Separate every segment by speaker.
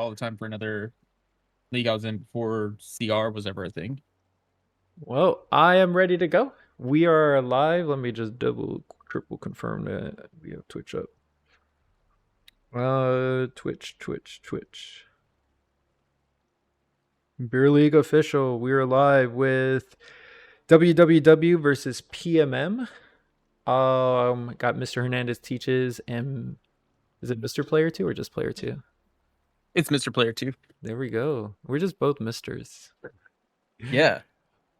Speaker 1: all the time for another league I was in before CR was ever a thing.
Speaker 2: Well, I am ready to go. We are live. Let me just double, triple confirm that we have Twitch up. Twitch. Beer League official. We are live with WWW versus PMM. Got Mr. Hernandez teaches and is it Mr. Player 2 or just Player 2?
Speaker 1: It's Mr. Player 2.
Speaker 2: There we go. We're just both misters.
Speaker 1: Yeah.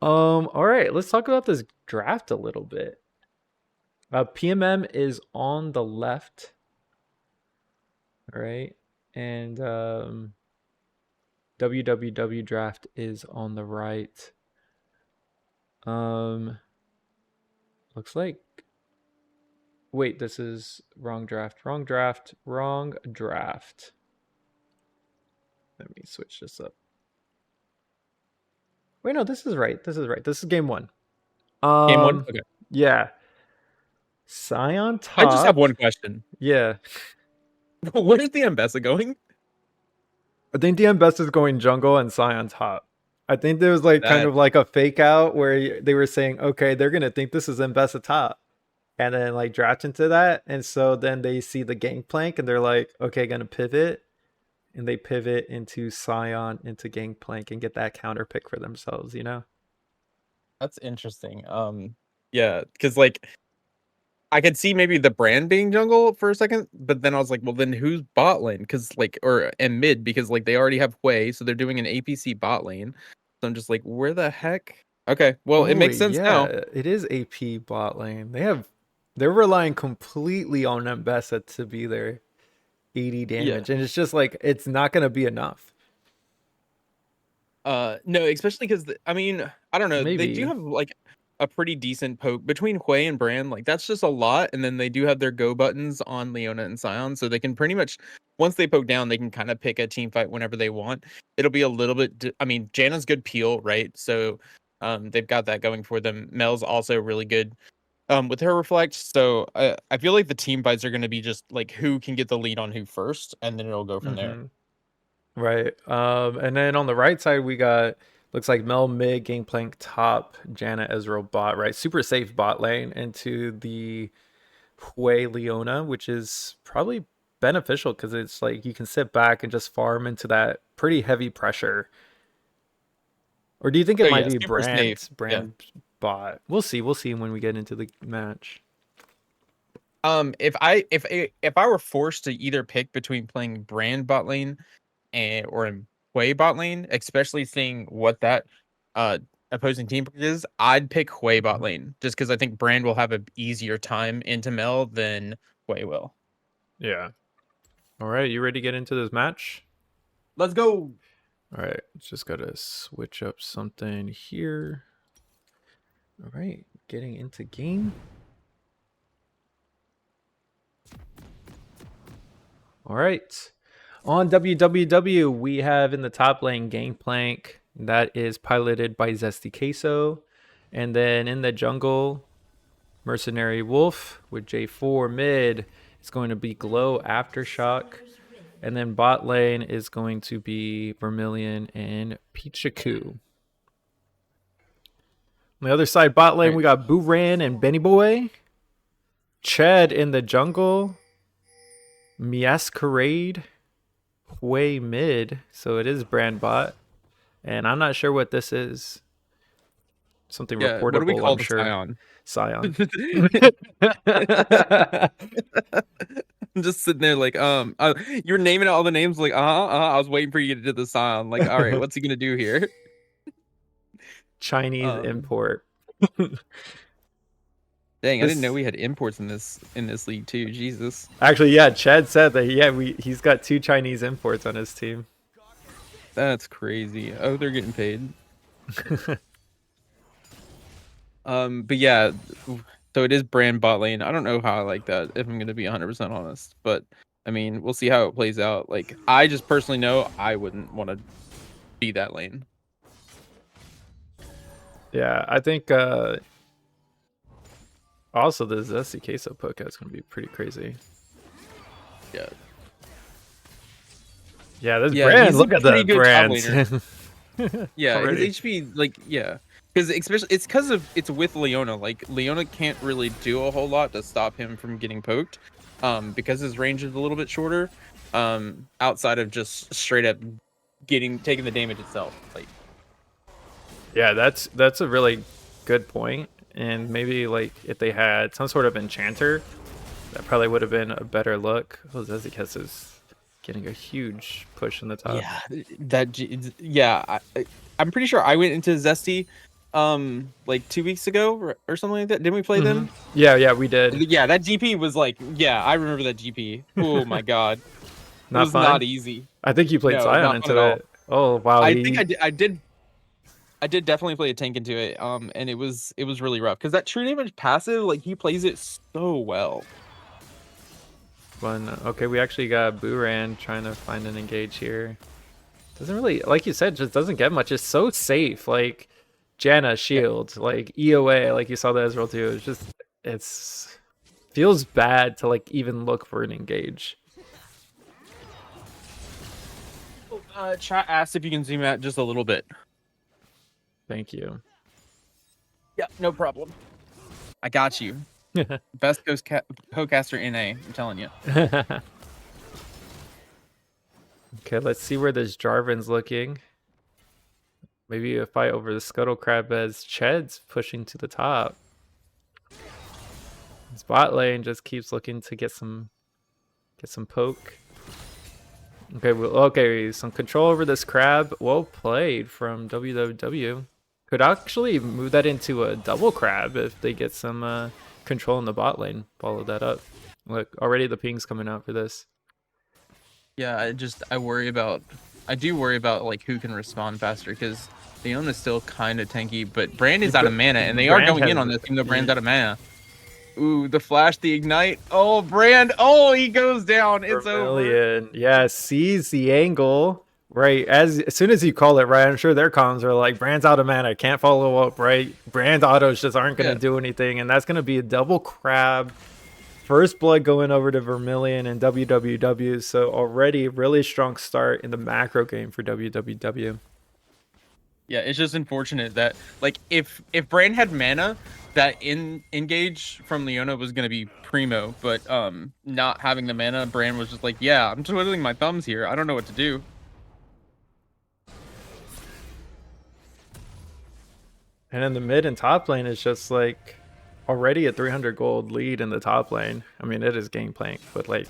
Speaker 2: All right, let's talk about this draft a little bit. PMM is on the left. All right. And WWW draft is on the right. Looks like wait, this is wrong draft. Let me switch this up. Wait, no, this is right. This is game 1.
Speaker 1: Game 1? Okay.
Speaker 2: Yeah. Scion top.
Speaker 1: I just have one question.
Speaker 2: Yeah.
Speaker 1: Where is the Ambessa going?
Speaker 2: I think the Ambessa is going jungle and Scion top. I think there was kind of like a fake out where they were saying, okay, they're gonna think this is Ambessa top, and then like draft into that, and so then they see the Gangplank and they're like, okay, gonna pivot, and they pivot into Scion into Gangplank and get that counter pick for themselves. You know,
Speaker 1: that's interesting. Yeah, because like I could see maybe the brand being jungle for a second, but then I was like, well, then who's bot lane? Because like, and mid, because like they already have Hui, so they're doing an APC bot lane. So I'm just like, where the heck? Okay, well, it makes sense now.
Speaker 2: It is AP bot lane. They're relying completely on Ambessa to be their 80 damage, and it's just like it's not gonna be enough.
Speaker 1: No, especially because I mean, I don't know. They do have like a pretty decent poke between Hui and Brand. Like that's just a lot, and then they do have their go buttons on Leona and Scion, so they can pretty much once they poke down, they can kind of pick a team fight whenever they want. It'll be a little bit. I mean, Janna's good peel, right? So, they've got that going for them. Mel's also really good. With her reflect, so I feel like the team fights are going to be just like who can get the lead on who first, and then it'll go from there.
Speaker 2: Right. And then on the right side, we got looks like Mel mid, Gangplank top, Janna Ezreal bot, right? Super safe bot lane into the Hui Leona, which is probably beneficial because it's like you can sit back and just farm into that pretty heavy pressure. Or do you think it might be brand bot? We'll see. We'll see when we get into the match.
Speaker 1: If I were forced to either pick between playing brand bot lane or in Hui bot lane, especially seeing what that opposing team is, I'd pick Hui bot lane just because I think brand will have an easier time into Mel than Hui will.
Speaker 2: Yeah. All right, you ready to get into this match?
Speaker 1: Let's go.
Speaker 2: All right, just gotta switch up something here. All right, getting into game. All right. On WWW, we have in the top lane Gangplank. That is piloted by Zesty Queso. And then in the jungle, Mercenary Wolf with J4 mid. It's going to be Glow Aftershock. And then bot lane is going to be Vermilion and Pichaku. On the other side, bot lane, we got Booran and Benny Boy. Ched in the jungle. Masquerade. Way mid, so it is brand bot, and I'm not sure what this is. Something reportable.
Speaker 1: What do we call
Speaker 2: I'm sure. Scion.
Speaker 1: I'm just sitting there like, you're naming all the names like, I was waiting for you to do the Scion. Like, all right, what's he gonna do here?
Speaker 2: Chinese import.
Speaker 1: Dang, I didn't know we had imports in this league too. Jesus.
Speaker 2: Actually, yeah, Chad said that. Yeah, he's got 2 Chinese imports on his team.
Speaker 1: That's crazy. Oh, they're getting paid. But yeah, so it is brand bot lane. I don't know how I like that, if I'm gonna be 100% honest. But I mean, we'll see how it plays out. Like, I just personally know I wouldn't want to be that lane.
Speaker 2: Yeah, I think. Also, the Zesty Queso poke is going to be pretty crazy.
Speaker 1: Yeah.
Speaker 2: Yeah, this
Speaker 1: Yeah,
Speaker 2: brand.
Speaker 1: he's a
Speaker 2: Look at
Speaker 1: pretty
Speaker 2: the
Speaker 1: good top
Speaker 2: brands.
Speaker 1: laner. Yeah, his
Speaker 2: Already.
Speaker 1: HP, like, yeah. Because especially, it's because of, it's with Leona. Like, Leona can't really do a whole lot to stop him from getting poked. Because his range is a little bit shorter. Outside of just straight up taking the damage itself. Like,
Speaker 2: Yeah, that's a really good point. And maybe like if they had some sort of enchanter, that probably would have been a better look. Oh, Zezikess is getting a huge push in the top.
Speaker 1: yeah, yeah. I'm pretty sure I went into Zesty, like 2 weeks ago or something like that. Didn't we play them?
Speaker 2: Yeah, yeah, we did.
Speaker 1: Yeah, that GP was like, yeah, I remember that GP. Oh my god, it
Speaker 2: Not
Speaker 1: was
Speaker 2: fun.
Speaker 1: not easy.
Speaker 2: I think you played
Speaker 1: No,
Speaker 2: Scion
Speaker 1: not fun
Speaker 2: into
Speaker 1: at all.
Speaker 2: it. Oh wow,
Speaker 1: I think
Speaker 2: he.
Speaker 1: I did definitely play a tank into it. And it was really rough because that true damage passive, like he plays it so well.
Speaker 2: Fun. Okay, we actually got Buran trying to find an engage here. Doesn't really, like you said, just doesn't get much. It's so safe. Like Janna
Speaker 1: Yeah.
Speaker 2: shield, like EOA, like you saw the Ezreal too. It's just, it's feels bad to like even look for an engage.
Speaker 1: Chat asked if you can zoom out just a little bit.
Speaker 2: Thank you.
Speaker 1: Yeah, no problem. I got you. Best co-caster in A. I'm telling you.
Speaker 2: Okay, let's see where this Jarvan's looking. Maybe a fight over the Scuttle Crab as Ched's pushing to the top. His bot lane just keeps looking to get some poke. Okay, some control over this crab. Well played from WWW. Could actually move that into a double crab if they get some control in the bot lane. Follow that up. Look, already the ping's coming out for this.
Speaker 1: Yeah, I do worry about like who can respond faster because Leona's still kind of tanky, but Brand is out of mana and they are going in on this even though Brand's out of mana. Ooh, the flash, the ignite. Oh, Brand. Oh, he goes down. It's over.
Speaker 2: Yeah, sees the angle. Right, as soon as you call it, right, I'm sure their comms are like, Brand's out of mana, can't follow up, right? Brand autos just aren't going to do anything, and that's going to be a double crab. First blood going over to Vermilion and WWW, so already really strong start in the macro game for WWW.
Speaker 1: Yeah, it's just unfortunate that like if Brand had mana, that engage from Leona was gonna be primo, but not having the mana, Brand was just like, yeah, I'm twiddling my thumbs here. I don't know what to do.
Speaker 2: And in the mid and top lane is just like already a 300 gold lead in the top lane. I mean, it is Gangplank, but like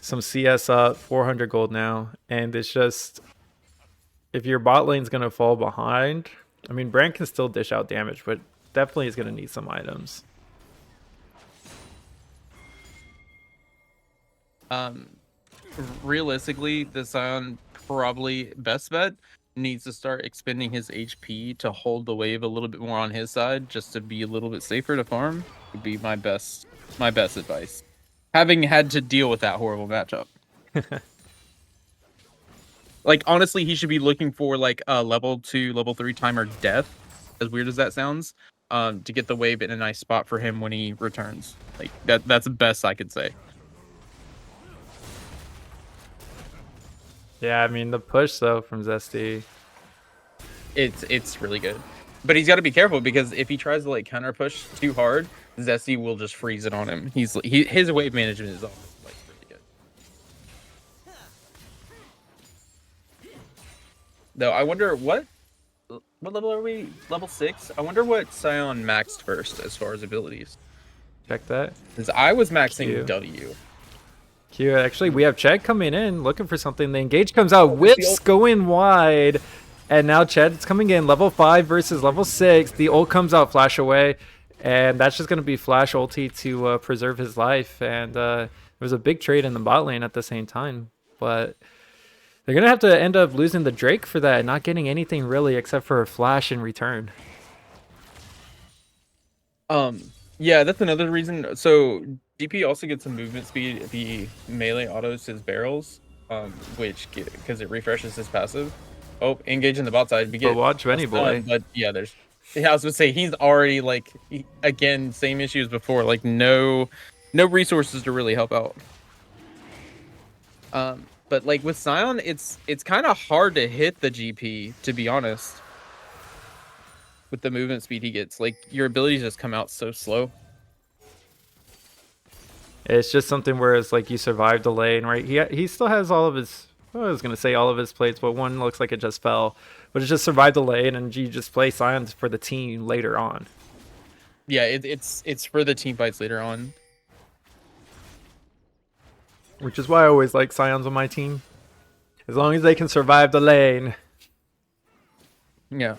Speaker 2: some CS up, 400 gold now, and it's just if your bot lane's gonna fall behind, I mean, Brand can still dish out damage, but definitely is gonna need some items.
Speaker 1: Realistically, the Scion probably best bet needs to start expending his HP to hold the wave a little bit more on his side, just to be a little bit safer to farm. Would be my best advice. Having had to deal with that horrible matchup. Like honestly, he should be looking for like a level 2, level 3 timer death. As weird as that sounds, to get the wave in a nice spot for him when he returns. Like that's the best I could say.
Speaker 2: Yeah, I mean the push though from Zesty.
Speaker 1: It's really good. But he's got to be careful because if he tries to like counter push too hard, Zesty will just freeze it on him. His wave management is always like really good. Though I wonder what level are we? Level 6? I wonder what Scion maxed first as far as abilities.
Speaker 2: Check that.
Speaker 1: Because I was maxing W.
Speaker 2: Q, actually, we have Ched coming in, looking for something. The engage comes out, whips going wide. And now Ched's coming in, level 5 versus level 6. The ult comes out, flash away. And that's just going to be flash ulti to preserve his life. And there was a big trade in the bot lane at the same time. But they're going to have to end up losing the Drake for that, not getting anything really except for a flash in return.
Speaker 1: Yeah, that's another reason. So DP also gets some movement speed if he melee autos his barrels, which because it refreshes his passive. Oh, engage in the bot side.
Speaker 2: But watch Benny boy.
Speaker 1: But yeah, I was gonna say he's already like again same issue as before. Like no resources to really help out. But like with Scion, it's kind of hard to hit the GP, to be honest. With the movement speed he gets, like your abilities just come out so slow.
Speaker 2: It's just something where it's like you survived the lane, right? He still has all of his. Well, I was gonna say all of his plates, but one looks like it just fell. But it's just survived the lane, and you just play Scions for the team later on.
Speaker 1: Yeah, it's for the team fights later on.
Speaker 2: Which is why I always like Scions on my team. As long as they can survive the lane.
Speaker 1: Yeah.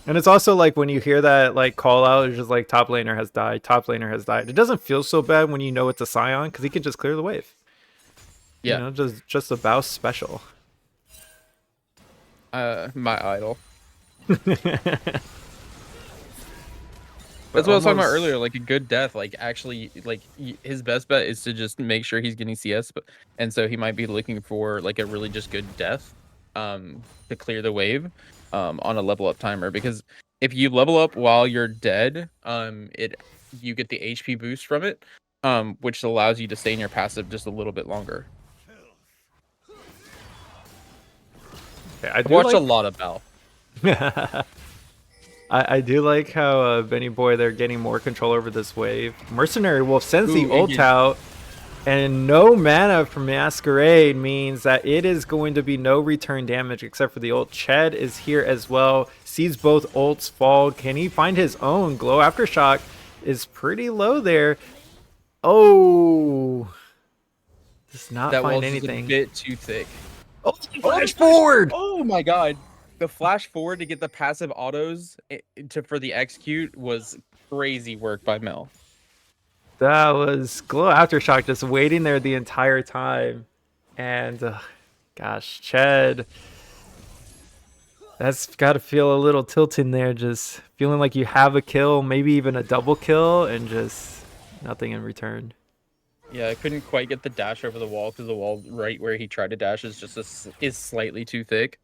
Speaker 2: And it's also like when you hear that like call out, it's just like top laner has died, top laner has died. It doesn't feel so bad when you know it's a Scion because he can just clear the wave.
Speaker 1: Yeah.
Speaker 2: You know, just a Baus special.
Speaker 1: My idol.
Speaker 2: But
Speaker 1: That's what I was talking about
Speaker 2: almost
Speaker 1: earlier. Like a good death, like actually, like his best bet is to just make sure he's getting CS, and so he might be looking for like a really just good death, to clear the wave, on a level up timer. Because if you level up while you're dead, you get the HP boost from it, which allows you to stay in your passive just a little bit longer.
Speaker 2: Okay,
Speaker 1: I've watched a lot of Bal.
Speaker 2: I do like how Benny Boy, they're getting more control over this wave. Mercenary Wolf sends the
Speaker 1: Ooh,
Speaker 2: ult out, and no mana from Masquerade means that it is going to be no return damage except for the ult. Ched is here as well, sees both ults fall. Can he find his own? Glow Aftershock is pretty low there. Oh, does not
Speaker 1: That
Speaker 2: find
Speaker 1: wall's just a
Speaker 2: anything.
Speaker 1: bit too thick.
Speaker 2: Oh, flash forward!
Speaker 1: Oh my god. The flash forward to get the passive autos for the execute was crazy work by Mel.
Speaker 2: That was Glow Aftershock just waiting there the entire time. And gosh, Ched, that's got to feel a little tilting there, just feeling like you have a kill, maybe even a double kill, and just nothing in return.
Speaker 1: Yeah, I couldn't quite get the dash over the wall because the wall right where he tried to dash is just is slightly too thick.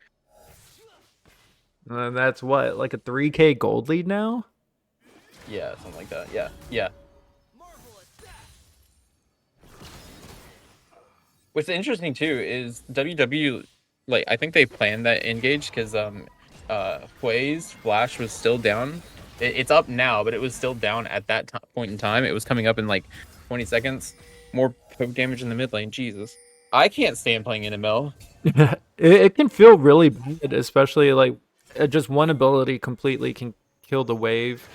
Speaker 2: And that's what, like a 3K gold lead now?
Speaker 1: Yeah, something like that. Yeah, yeah. What's interesting too is WW, like I think they planned that engage because Hui's flash was still down. It's up now, but it was still down at that point in time. It was coming up in like 20 seconds. More poke damage in the mid lane. Jesus, I can't stand playing NML.
Speaker 2: It can feel really bad, especially like just one ability completely can kill the wave,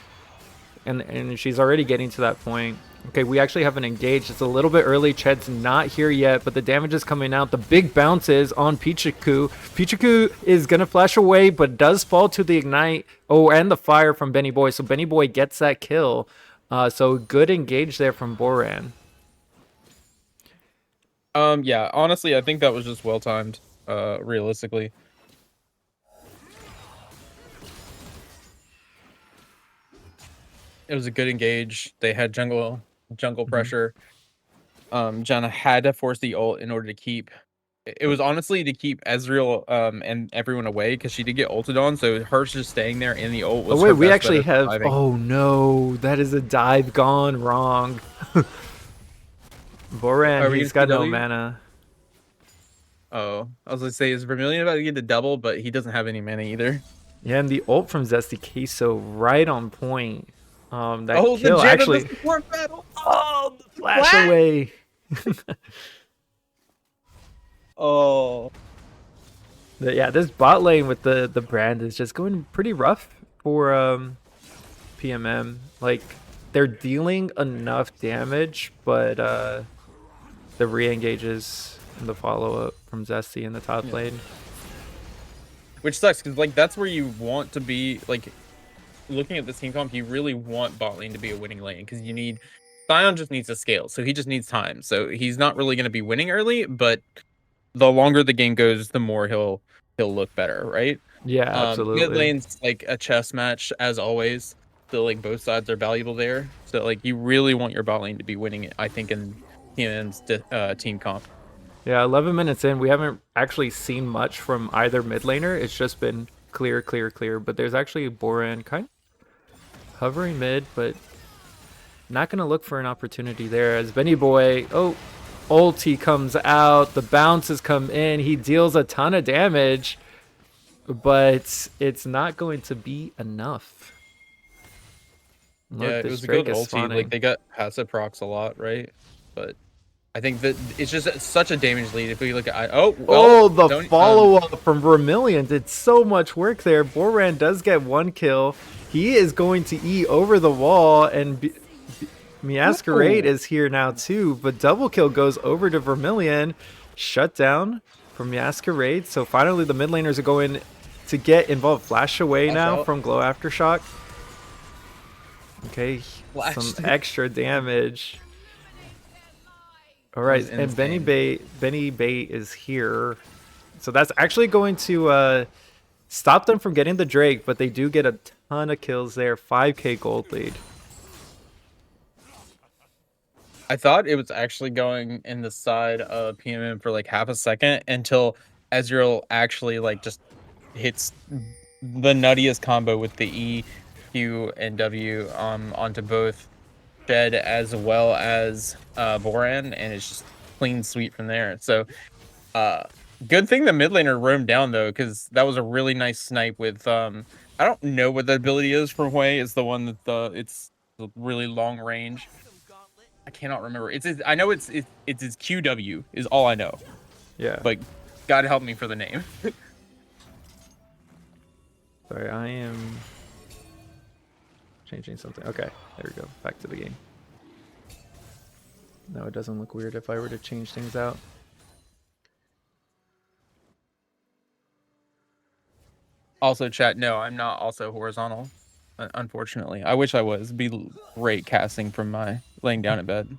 Speaker 2: and she's already getting to that point. Okay, we actually have an engage. It's a little bit early. Ched's not here yet, but the damage is coming out. The big bounce is on Pichiku. Pichiku is going to flash away, but does fall to the ignite. Oh, and the fire from Benny Boy. So Benny Boy gets that kill. So good engage there from Boran.
Speaker 1: Yeah, honestly, I think that was just well timed, realistically. It was a good engage. They had jungle pressure. Janna had to force the ult in order to keep. It was honestly to keep Ezreal and everyone away because she did get ulted on. So her just staying there in the ult was.
Speaker 2: Oh wait, we
Speaker 1: best
Speaker 2: actually have.
Speaker 1: surviving.
Speaker 2: Oh no, that is a dive gone wrong. Boran, he's got no mana.
Speaker 1: Oh, I was gonna say, is Vermilion about to get the double, but he doesn't have any mana either.
Speaker 2: Yeah, and the ult from Zesty Queso right on point. That
Speaker 1: oh,
Speaker 2: kill
Speaker 1: the
Speaker 2: actually.
Speaker 1: The battle.
Speaker 2: Oh, the flash away.
Speaker 1: Oh.
Speaker 2: Yeah, this bot lane with the brand is just going pretty rough for PMM. Like they're dealing enough damage, but the re-engages and the follow-up from Zesty in the top lane.
Speaker 1: Which sucks because like that's where you want to be. Like looking at this team comp, you really want bot lane to be a winning lane because you need Sion just needs to scale, so he just needs time. So he's not really going to be winning early, but the longer the game goes, the more he'll look better, right?
Speaker 2: Yeah, absolutely.
Speaker 1: Mid lane's like a chess match as always. So like both sides are valuable there. So like you really want your bot lane to be winning it, I think, in PMM's team comp.
Speaker 2: Yeah, 11 minutes in, we haven't actually seen much from either mid laner. It's just been clear, clear, clear. But there's actually Boran kind of hovering mid, but not going to look for an opportunity there as Benny Boy. Oh, ulti comes out, the bounces come in, he deals a ton of damage, but it's not going to be enough.
Speaker 1: Yeah,
Speaker 2: Look,
Speaker 1: it
Speaker 2: this
Speaker 1: was a good
Speaker 2: Drake is
Speaker 1: ulti. Like,
Speaker 2: spawning.
Speaker 1: they got passive procs a lot, right? But I think that it's just such a damage lead. If we look at, oh well,
Speaker 2: Oh, the
Speaker 1: don't
Speaker 2: follow-up from Vermilion did so much work there. Boran does get 1 kill. He is going to E over the wall, and Masquerade
Speaker 1: Ooh.
Speaker 2: is here now too, but double kill goes over to Vermilion. Shut down from Masquerade. So finally the mid laners are going to get involved. Flash away
Speaker 1: Flash
Speaker 2: now
Speaker 1: out.
Speaker 2: from Glow Aftershock. Okay,
Speaker 1: Flash.
Speaker 2: some extra damage. All right, and Benny Bait is here. So that's actually going to stop them from getting the Drake, but they do get a ton of kills there. 5k gold lead.
Speaker 1: I thought it was actually going in the side of PMM for like half a second until Ezreal actually like just hits the nuttiest combo with the E, Q, and W onto both Shed as well as Boran, and it's just clean sweep from there. So good thing the mid laner roamed down though, because that was a really nice snipe with I don't know what the ability is for Hui. It's the one that it's the really long range. I cannot remember. I know it's his QW is all I know.
Speaker 2: Yeah.
Speaker 1: But God help me for the name.
Speaker 2: Sorry, I am changing something. Okay, there we go. Back to the game. No, it doesn't look weird if I were to change things out.
Speaker 1: Also, chat, no, I'm not also horizontal. Unfortunately. I wish I was. It'd be great casting from my laying down in bed.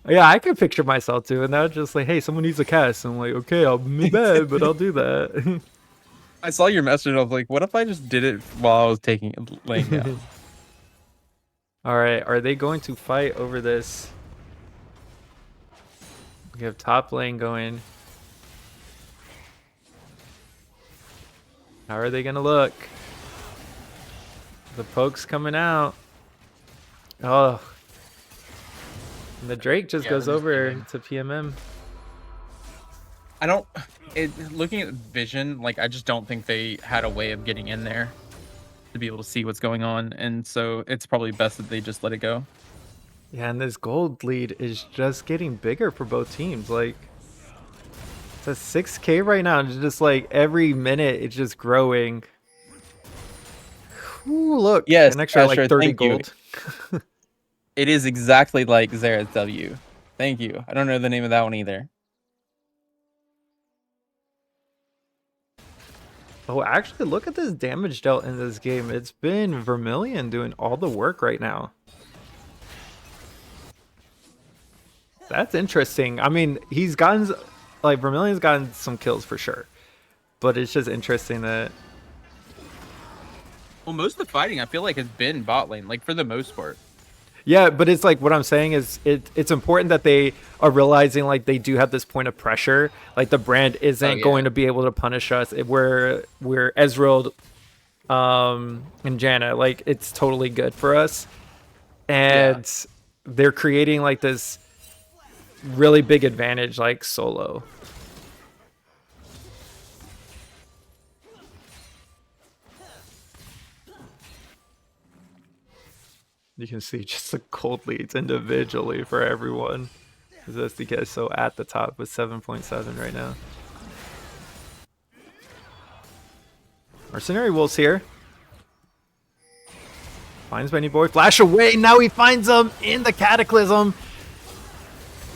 Speaker 2: Yeah, I could picture myself doing that. Just like, hey, someone needs a cast. I'm like, okay, I'll be bad, but I'll do that.
Speaker 1: I saw your message and I was like, what if I just did it while I was laying down?
Speaker 2: All right, are they going to fight over this? We have top lane going. How are they going to look? The poke's coming out. Oh. And the Drake just goes over to PMM.
Speaker 1: I don't... looking at Vision, like, I just don't think they had a way of getting in there to be able to see what's going on. And so it's probably best that they just let it go.
Speaker 2: Yeah, and this gold lead is just getting bigger for both teams. Like, it's at 6k right now. It's just like every minute it's just growing. Ooh, look.
Speaker 1: Yes,
Speaker 2: an extra like 30
Speaker 1: thank
Speaker 2: gold.
Speaker 1: It is exactly like Xerath W. Thank you. I don't know the name of that one either.
Speaker 2: Oh, actually, look at this damage dealt in this game. It's been Vermilion doing all the work right now. That's interesting. I mean, he's gotten, like, Vermilion's gotten some kills for sure. But it's just interesting that...
Speaker 1: Well, most of the fighting, I feel like, has been bot lane, like, for the most part.
Speaker 2: Yeah, but it's like, what I'm saying is it's important that they are realizing, like, they do have this point of pressure. Like, the brand isn't going to be able to punish us. We're Ezreal and Janna. Like, it's totally good for us. And they're creating, like, this really big advantage, like, solo. You can see just the gold leads individually for everyone. This SDK is so at the top with 7.7 right now. Mercenary Wolf's here. Finds Benny Boy. Flash away. Now he finds him in the Cataclysm.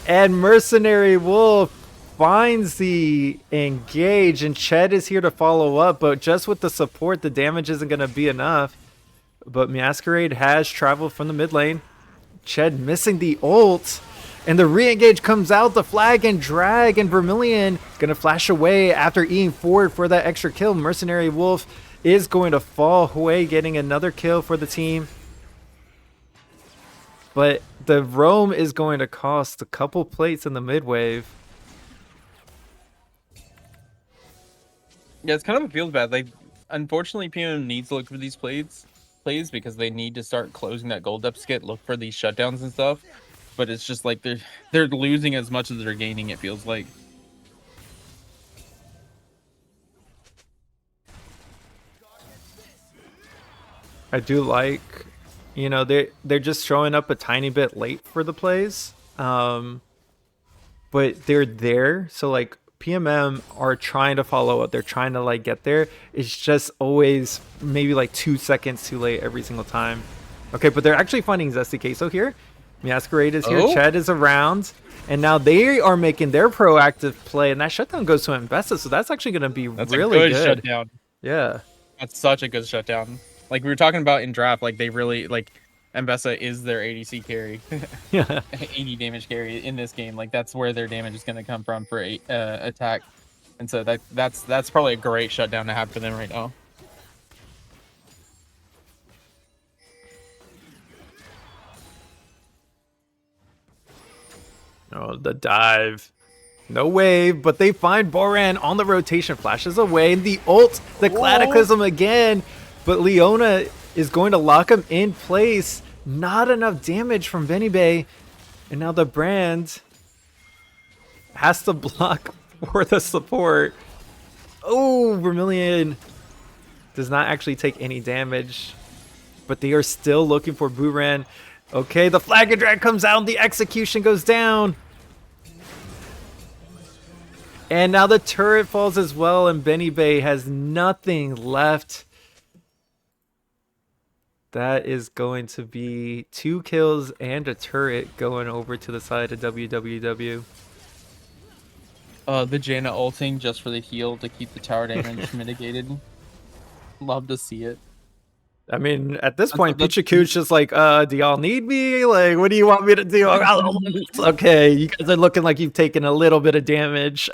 Speaker 2: And Mercenary Wolf finds the engage. And Ched is here to follow up. But just with the support, the damage isn't going to be enough. But Masquerade has traveled from the mid lane. Ched missing the ult. And the re-engage comes out. The flag and drag. And Vermilion going to flash away after eating forward for that extra kill. Mercenary Wolf is going to fall. Hui getting another kill for the team. But the roam is going to cost a couple plates in the mid wave.
Speaker 1: Yeah, it's kind of feels bad. Like, unfortunately, PMM needs to look for these plays because they need to start closing that gold up skit, look for these shutdowns and stuff. but it's just like they're losing as much as they're gaining, it feels like.
Speaker 2: I do like, you know, they're just showing up a tiny bit late for the plays. But they're there. So like PMM are trying to follow up. They're trying to like get there. It's just always maybe like 2 seconds too late every single time. Okay, but they're actually finding Zesty Queso here. Masquerade is here. Ched is around. And now they are making their proactive play. And that shutdown goes to Mbessa. So that's actually going to be really
Speaker 1: a good shutdown.
Speaker 2: Yeah.
Speaker 1: That's such a good shutdown. Like we were talking about in draft, like they really like Mbessa is their ADC carry.
Speaker 2: Yeah.
Speaker 1: 80 damage carry in this game. Like that's where their damage is going to come from for attack. And so that's probably a great shutdown to have for them right now.
Speaker 2: Oh, the dive. No wave, but they find Boran on the rotation. Flashes away. The ult, the Cataclysm again. But Leona is going to lock him in place. Not enough damage from Benny Bay. And now the brand has to block for the support. Oh, Vermilion does not actually take any damage. But they are still looking for Buran. Okay, the Flag and Drag comes out and the execution goes down. And now the turret falls as well, and Benny Bay has nothing left. That is going to be 2 kills and a turret going over to the side of WWW.
Speaker 1: The Jaina ulting just for the heal to keep the tower damage mitigated. Love to see it.
Speaker 2: I mean, at this point, Pichaku's just like, do y'all need me? Like, what do you want me to do? Okay, you guys are looking like you've taken a little bit of damage.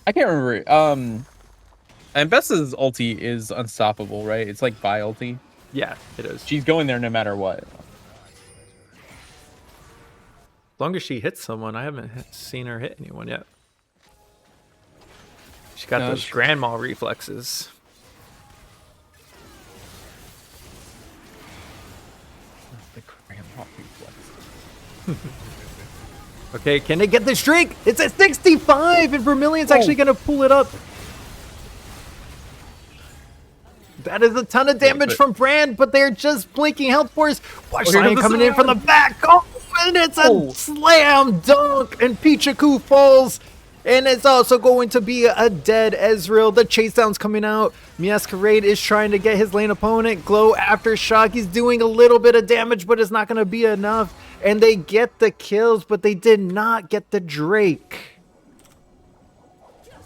Speaker 1: I can't remember. And Bessa's ulti is unstoppable, right? It's like Vi ulti.
Speaker 2: Yeah, it is.
Speaker 1: She's going there no matter what.
Speaker 2: As long as she hits someone, I haven't seen her hit anyone yet. She got those grandma reflexes.
Speaker 1: The grandma reflexes.
Speaker 2: Okay, can they get the streak? It's at 65, and Vermilion's actually going to pull it up. That is a ton of damage from Brand, but they're just blinking health force. Watch Zion coming in from the back. Oh, and it's a slam dunk, and Pichaku falls. And it's also going to be a dead Ezreal. The chase down's coming out. Masquerade is trying to get his lane opponent. Glow Aftershock. He's doing a little bit of damage, but it's not going to be enough. And they get the kills, but they did not get the Drake.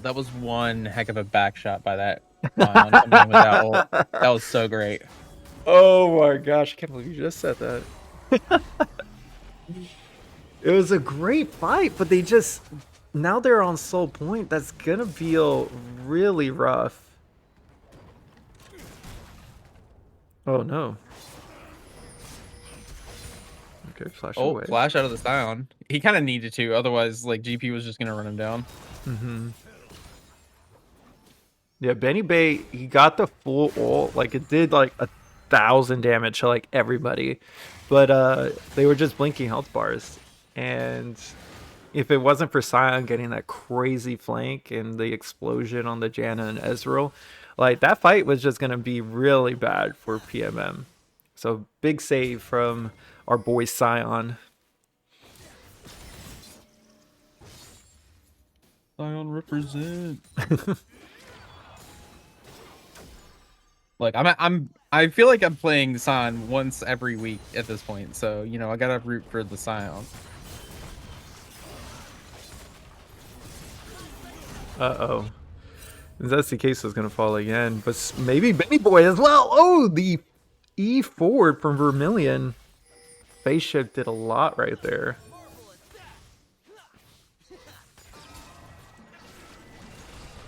Speaker 1: That was one heck of a back shot by that. That was so great.
Speaker 2: Oh my gosh, I can't believe you just said that. It was a great fight, but they just... Now they're on soul point. That's going to feel really rough. Oh no. Okay, flash away.
Speaker 1: Flash out of the Scion. He kind of needed to, otherwise like GP was just going to run him down.
Speaker 2: Mm-hmm. Yeah, Benny Bay, he got the full ult. Like, it did, like, 1,000 damage to, like, everybody. But they were just blinking health bars. And if it wasn't for Sion getting that crazy flank and the explosion on the Janna and Ezreal, like, that fight was just going to be really bad for PMM. So, big save from our boy Sion.
Speaker 1: Sion represent. Like I feel like I'm playing Sion once every week at this point, so you know I gotta root for the Sion.
Speaker 2: Uh-oh. That's the case, is gonna fall again, but maybe Benny Boy as well. Oh, the E forward from Vermilion. Face shift did a lot right there.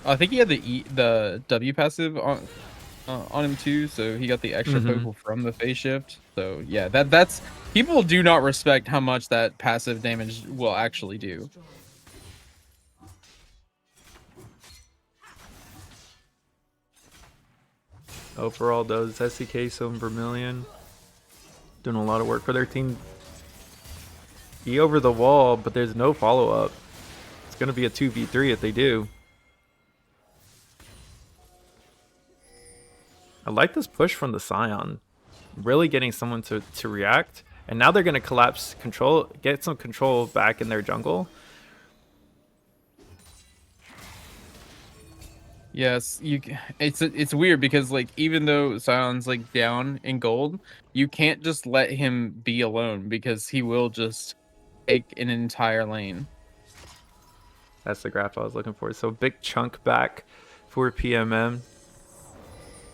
Speaker 1: I think he had the W passive on him too, so he got the extra poke from the phase shift. So yeah, that's people do not respect how much that passive damage will actually do.
Speaker 2: overall, though. SDK, so Vermilion doing a lot of work for their team. E over the wall, but there's no follow-up. It's going to be a 2v3 if they do. I like this push from the Scion. Really getting someone to react. And now they're going to collapse control, get some control back in their jungle.
Speaker 1: Yes, it's weird because like even though Sion's like down in gold, you can't just let him be alone because he will just take an entire lane.
Speaker 2: That's the graph I was looking for. So big chunk back for PMM.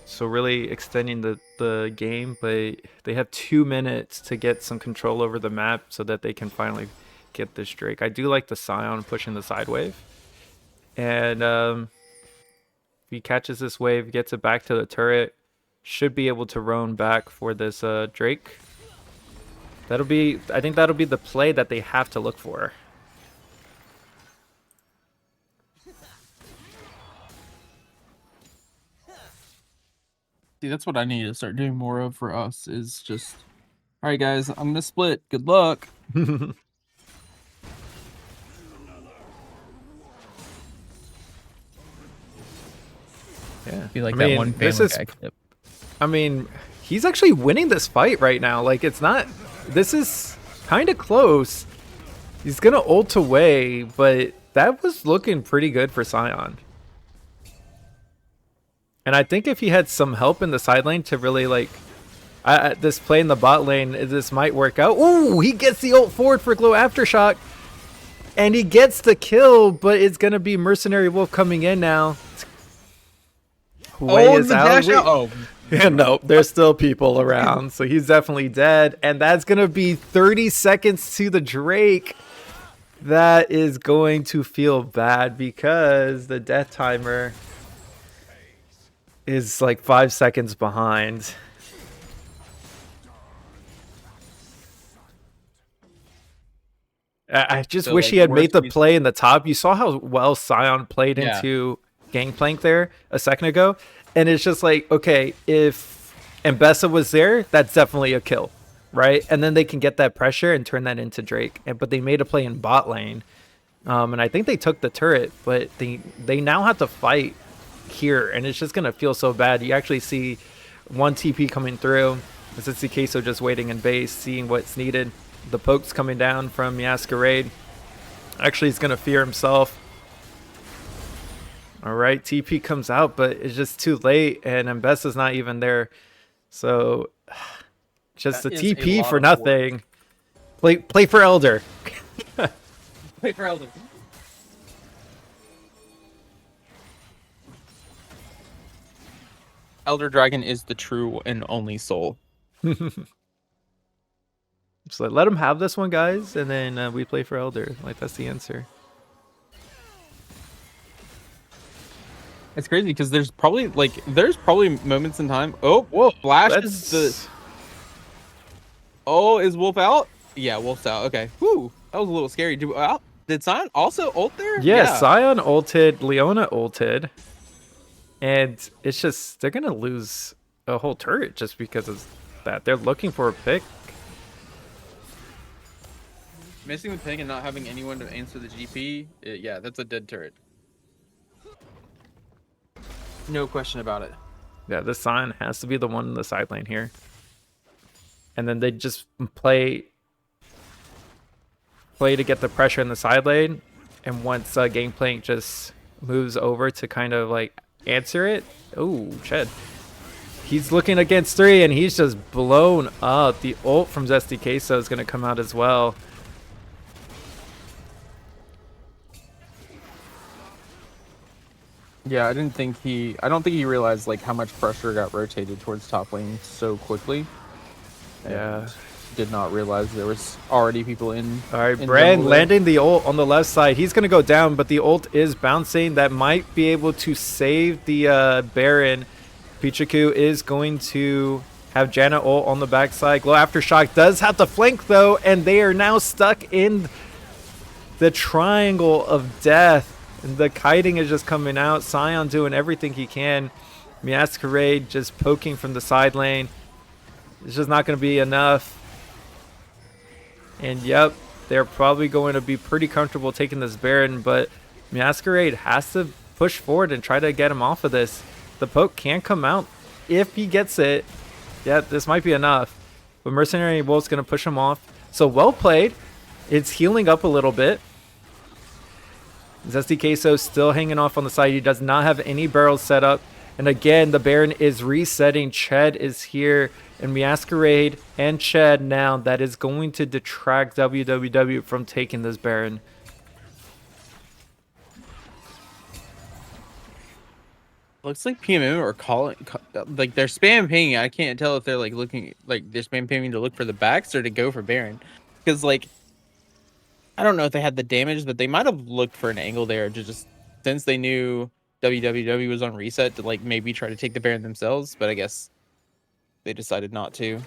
Speaker 2: So really extending the game, but they have 2 minutes to get some control over the map so that they can finally get this Drake. I do like the Scion pushing the side wave. And if he catches this wave, gets it back to the turret, should be able to roam back for this Drake. I think that'll be the play that they have to look for.
Speaker 1: See, that's what I need to start doing more of for us is just, all right, guys, I'm going to split. Good luck.
Speaker 2: Yeah.
Speaker 1: Be like that one family guy clip.
Speaker 2: I mean, he's actually winning this fight right now. Like, it's not, this is kind of close. He's going to ult away, but that was looking pretty good for Scion. And I think if he had some help in the side lane to really, like, this play in the bot lane, this might work out. Ooh, he gets the ult forward for Glow Aftershock. And he gets the kill, but it's going to be Mercenary Wolf coming in now.
Speaker 1: Hwei is out. Oh.
Speaker 2: Yeah, no, there's still people around. So he's definitely dead. And that's going to be 30 seconds to the Drake. That is going to feel bad because the death timer is like 5 seconds behind. I just wish he had made the play in the top. You saw how well Scion played into Gangplank there a second ago. And it's just like, okay, if Mbessa was there, that's definitely a kill, right? And then they can get that pressure and turn that into Drake. But they made a play in bot lane. And I think they took the turret, but they now have to fight here, and it's just gonna feel so bad. You actually see one TP coming through. This is Queso just waiting in base, seeing what's needed. The poke's coming down from Masquerade. Actually, he's gonna fear himself. All right, TP comes out, but it's just too late, and Mbessa's not even there. So, just the TP for nothing. Play for Elder.
Speaker 1: Play for Elder. Elder Dragon is the true and only soul.
Speaker 2: Just let him have this one, guys, and then we play for Elder. Like, that's the answer.
Speaker 1: It's crazy because there's probably moments in time. Oh, whoa! Flashes the. Oh, is Wolf out? Yeah, Wolf's out. Okay. Whew, that was a little scary. Did Scion also ult there?
Speaker 2: Yeah, Scion ulted. Leona ulted. And it's just, they're going to lose a whole turret just because of that. They're looking for a pick.
Speaker 1: Missing the pick and not having anyone to answer the GP, yeah, that's a dead turret. No question about it.
Speaker 2: Yeah, this Scion has to be the one in the side lane here. And then they just play to get the pressure in the side lane. And once Gangplank just moves over to kind of like answer it. Oh, Shed. He's looking against 3 and he's just blown up. The ult from Zesty Queso is going to come out as well.
Speaker 1: Yeah, I don't think he realized like how much pressure got rotated towards top lane so quickly.
Speaker 2: Yeah.
Speaker 1: Did not realize there was already people in.
Speaker 2: All right, Bran landing the ult on the left side. He's going to go down, but the ult is bouncing. That might be able to save the Baron. Pichiku is going to have Janna ult on the backside. Glow Aftershock does have the flank, though, and they are now stuck in the triangle of death. And the kiting is just coming out. Scion doing everything he can. Masquerade just poking from the side lane. It's just not going to be enough. And yep, they're probably going to be pretty comfortable taking this Baron, but Masquerade has to push forward and try to get him off of this. The poke can come out if he gets it. Yeah, this might be enough. But Mercenary Wolf's going to push him off. So well played. It's healing up a little bit. Zesty Queso still hanging off on the side. He does not have any barrels set up. And again, the Baron is resetting. Ched is here. And Masquerade and Ched now. That is going to detract WWW from taking this Baron.
Speaker 1: Looks like PMM are calling, like they're spam pinging. I can't tell if they're like looking, like they're spam pinging to look for the backs or to go for Baron. Because like, I don't know if they had the damage, but they might have looked for an angle there to just, since they knew WWW was on reset, to like maybe try to take the Baron themselves. But I guess they decided not to.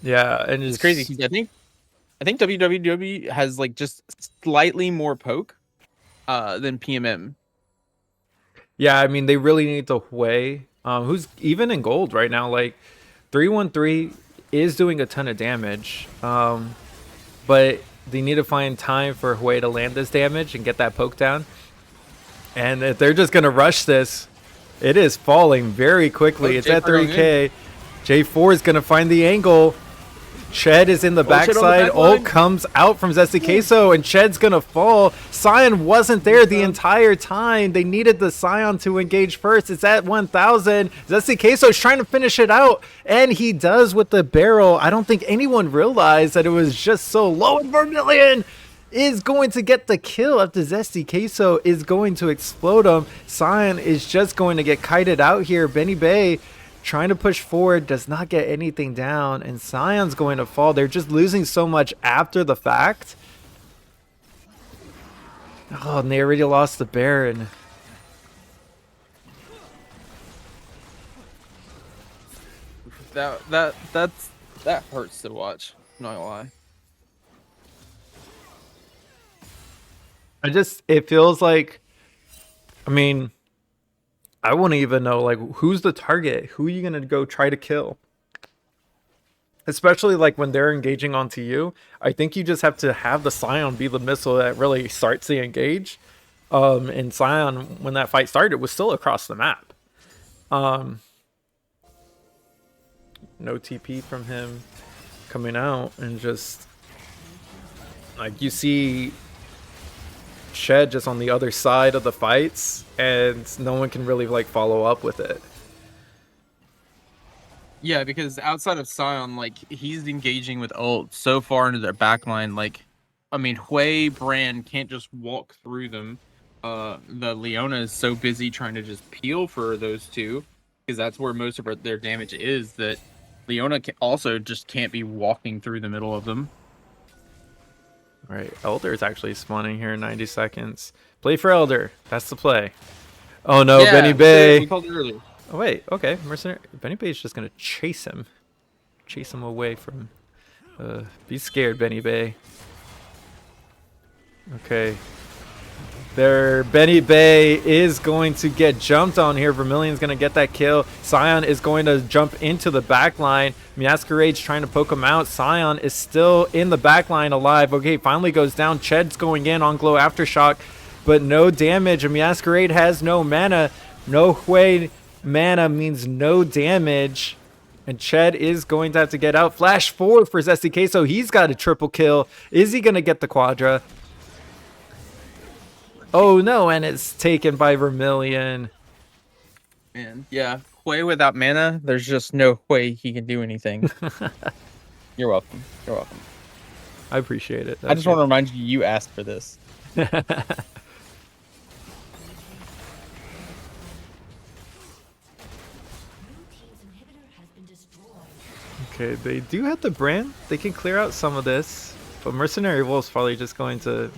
Speaker 2: Yeah, and
Speaker 1: it's crazy because I think WWW has like just slightly more poke than PMM.
Speaker 2: Yeah, I mean, they really need to Hui, who's even in gold right now. Like 313 is doing a ton of damage, but they need to find time for Hui to land this damage and get that poke down. And if they're just going to rush this, it is falling very quickly. It's at 3k. J4 is going to find the angle. Ched is in the backside. Ult comes out from Zesty Queso, and Ched's gonna fall. Sion wasn't there the entire time. They needed the Sion to engage first. It's at 1,000. Zesty Queso is trying to finish it out, and he does with the barrel. I don't think anyone realized that it was just so low. And Vermilion is going to get the kill after Zesty Queso is going to explode him. Sion is just going to get kited out here. Benny Bay trying to push forward, does not get anything down, and Sion's going to fall. They're just losing so much after the fact. Oh, and they already lost the Baron.
Speaker 1: That hurts to watch. I'm not gonna lie.
Speaker 2: It feels like, I mean, I wouldn't even know, like, who's the target? Who are you going to go try to kill? Especially, like, when they're engaging onto you. I think you just have to have the Sion be the missile that really starts the engage. And Sion, when that fight started, was still across the map. No TP from him coming out. And just, like, you see Ched just on the other side of the fights, and no one can really like follow up with it.
Speaker 1: Yeah, because outside of Sion, like he's engaging with ult so far into their backline. Like, I mean, Hui Brand can't just walk through them. The Leona is so busy trying to just peel for those two, because that's where most of their damage is. That Leona also just can't be walking through the middle of them.
Speaker 2: All right, Elder is actually spawning here in 90 seconds. Play for Elder. That's the play. Oh no, yeah, Benny Bay.
Speaker 1: We called it earlier.
Speaker 2: Oh wait, okay. Mercenary. Benny Bay is just gonna chase him away from. Be scared, Benny Bay. Okay. There, Benny Bay is going to get jumped on here. Vermilion's going to get that kill. Sion is going to jump into the back line. Masquerade's trying to poke him out. Sion is still in the back line alive. Okay, finally goes down. Ched's going in on Glow Aftershock, but no damage. And Masquerade has no mana. No Hui mana means no damage. And Ched is going to have to get out. Flash forward for Zesty Queso. He's got a triple kill. Is he going to get the Quadra? Oh no, and it's taken by Vermilion.
Speaker 1: Man, yeah. Hui without mana, there's just no way he can do anything. You're welcome. You're welcome.
Speaker 2: I appreciate it.
Speaker 1: I just want to remind you, you asked for this.
Speaker 2: Okay, they do have the brand. They can clear out some of this. But Mercenary Wolf's probably just going to...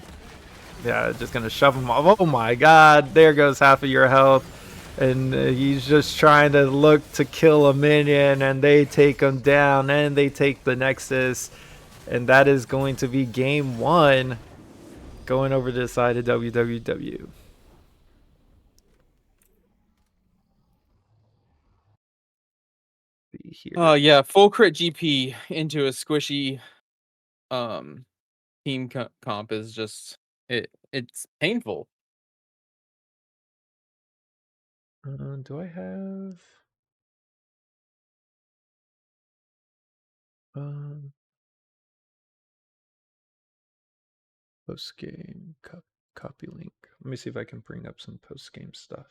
Speaker 2: Yeah, just going to shove him off. Oh my god, there goes half of your health. And he's just trying to look to kill a minion, and they take him down, and they take the Nexus. And that is going to be game one, going over to the side of WWW. here.
Speaker 1: Yeah, full crit GP into a squishy team comp is just it's painful.
Speaker 2: Do I have um post game copy link? Let me see if I can bring up some post game stuff.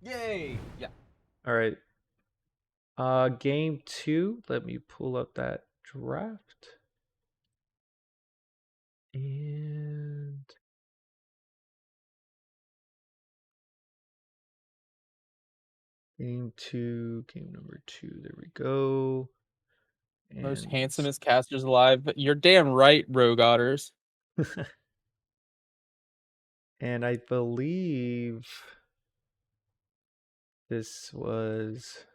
Speaker 1: Yay! Yeah.
Speaker 2: All right. Game 2. Let me pull up that draft. And game number 2. There we go.
Speaker 1: Most
Speaker 2: And
Speaker 1: handsomest casters alive. You're damn right, Rogue Otters.
Speaker 2: and I believe this was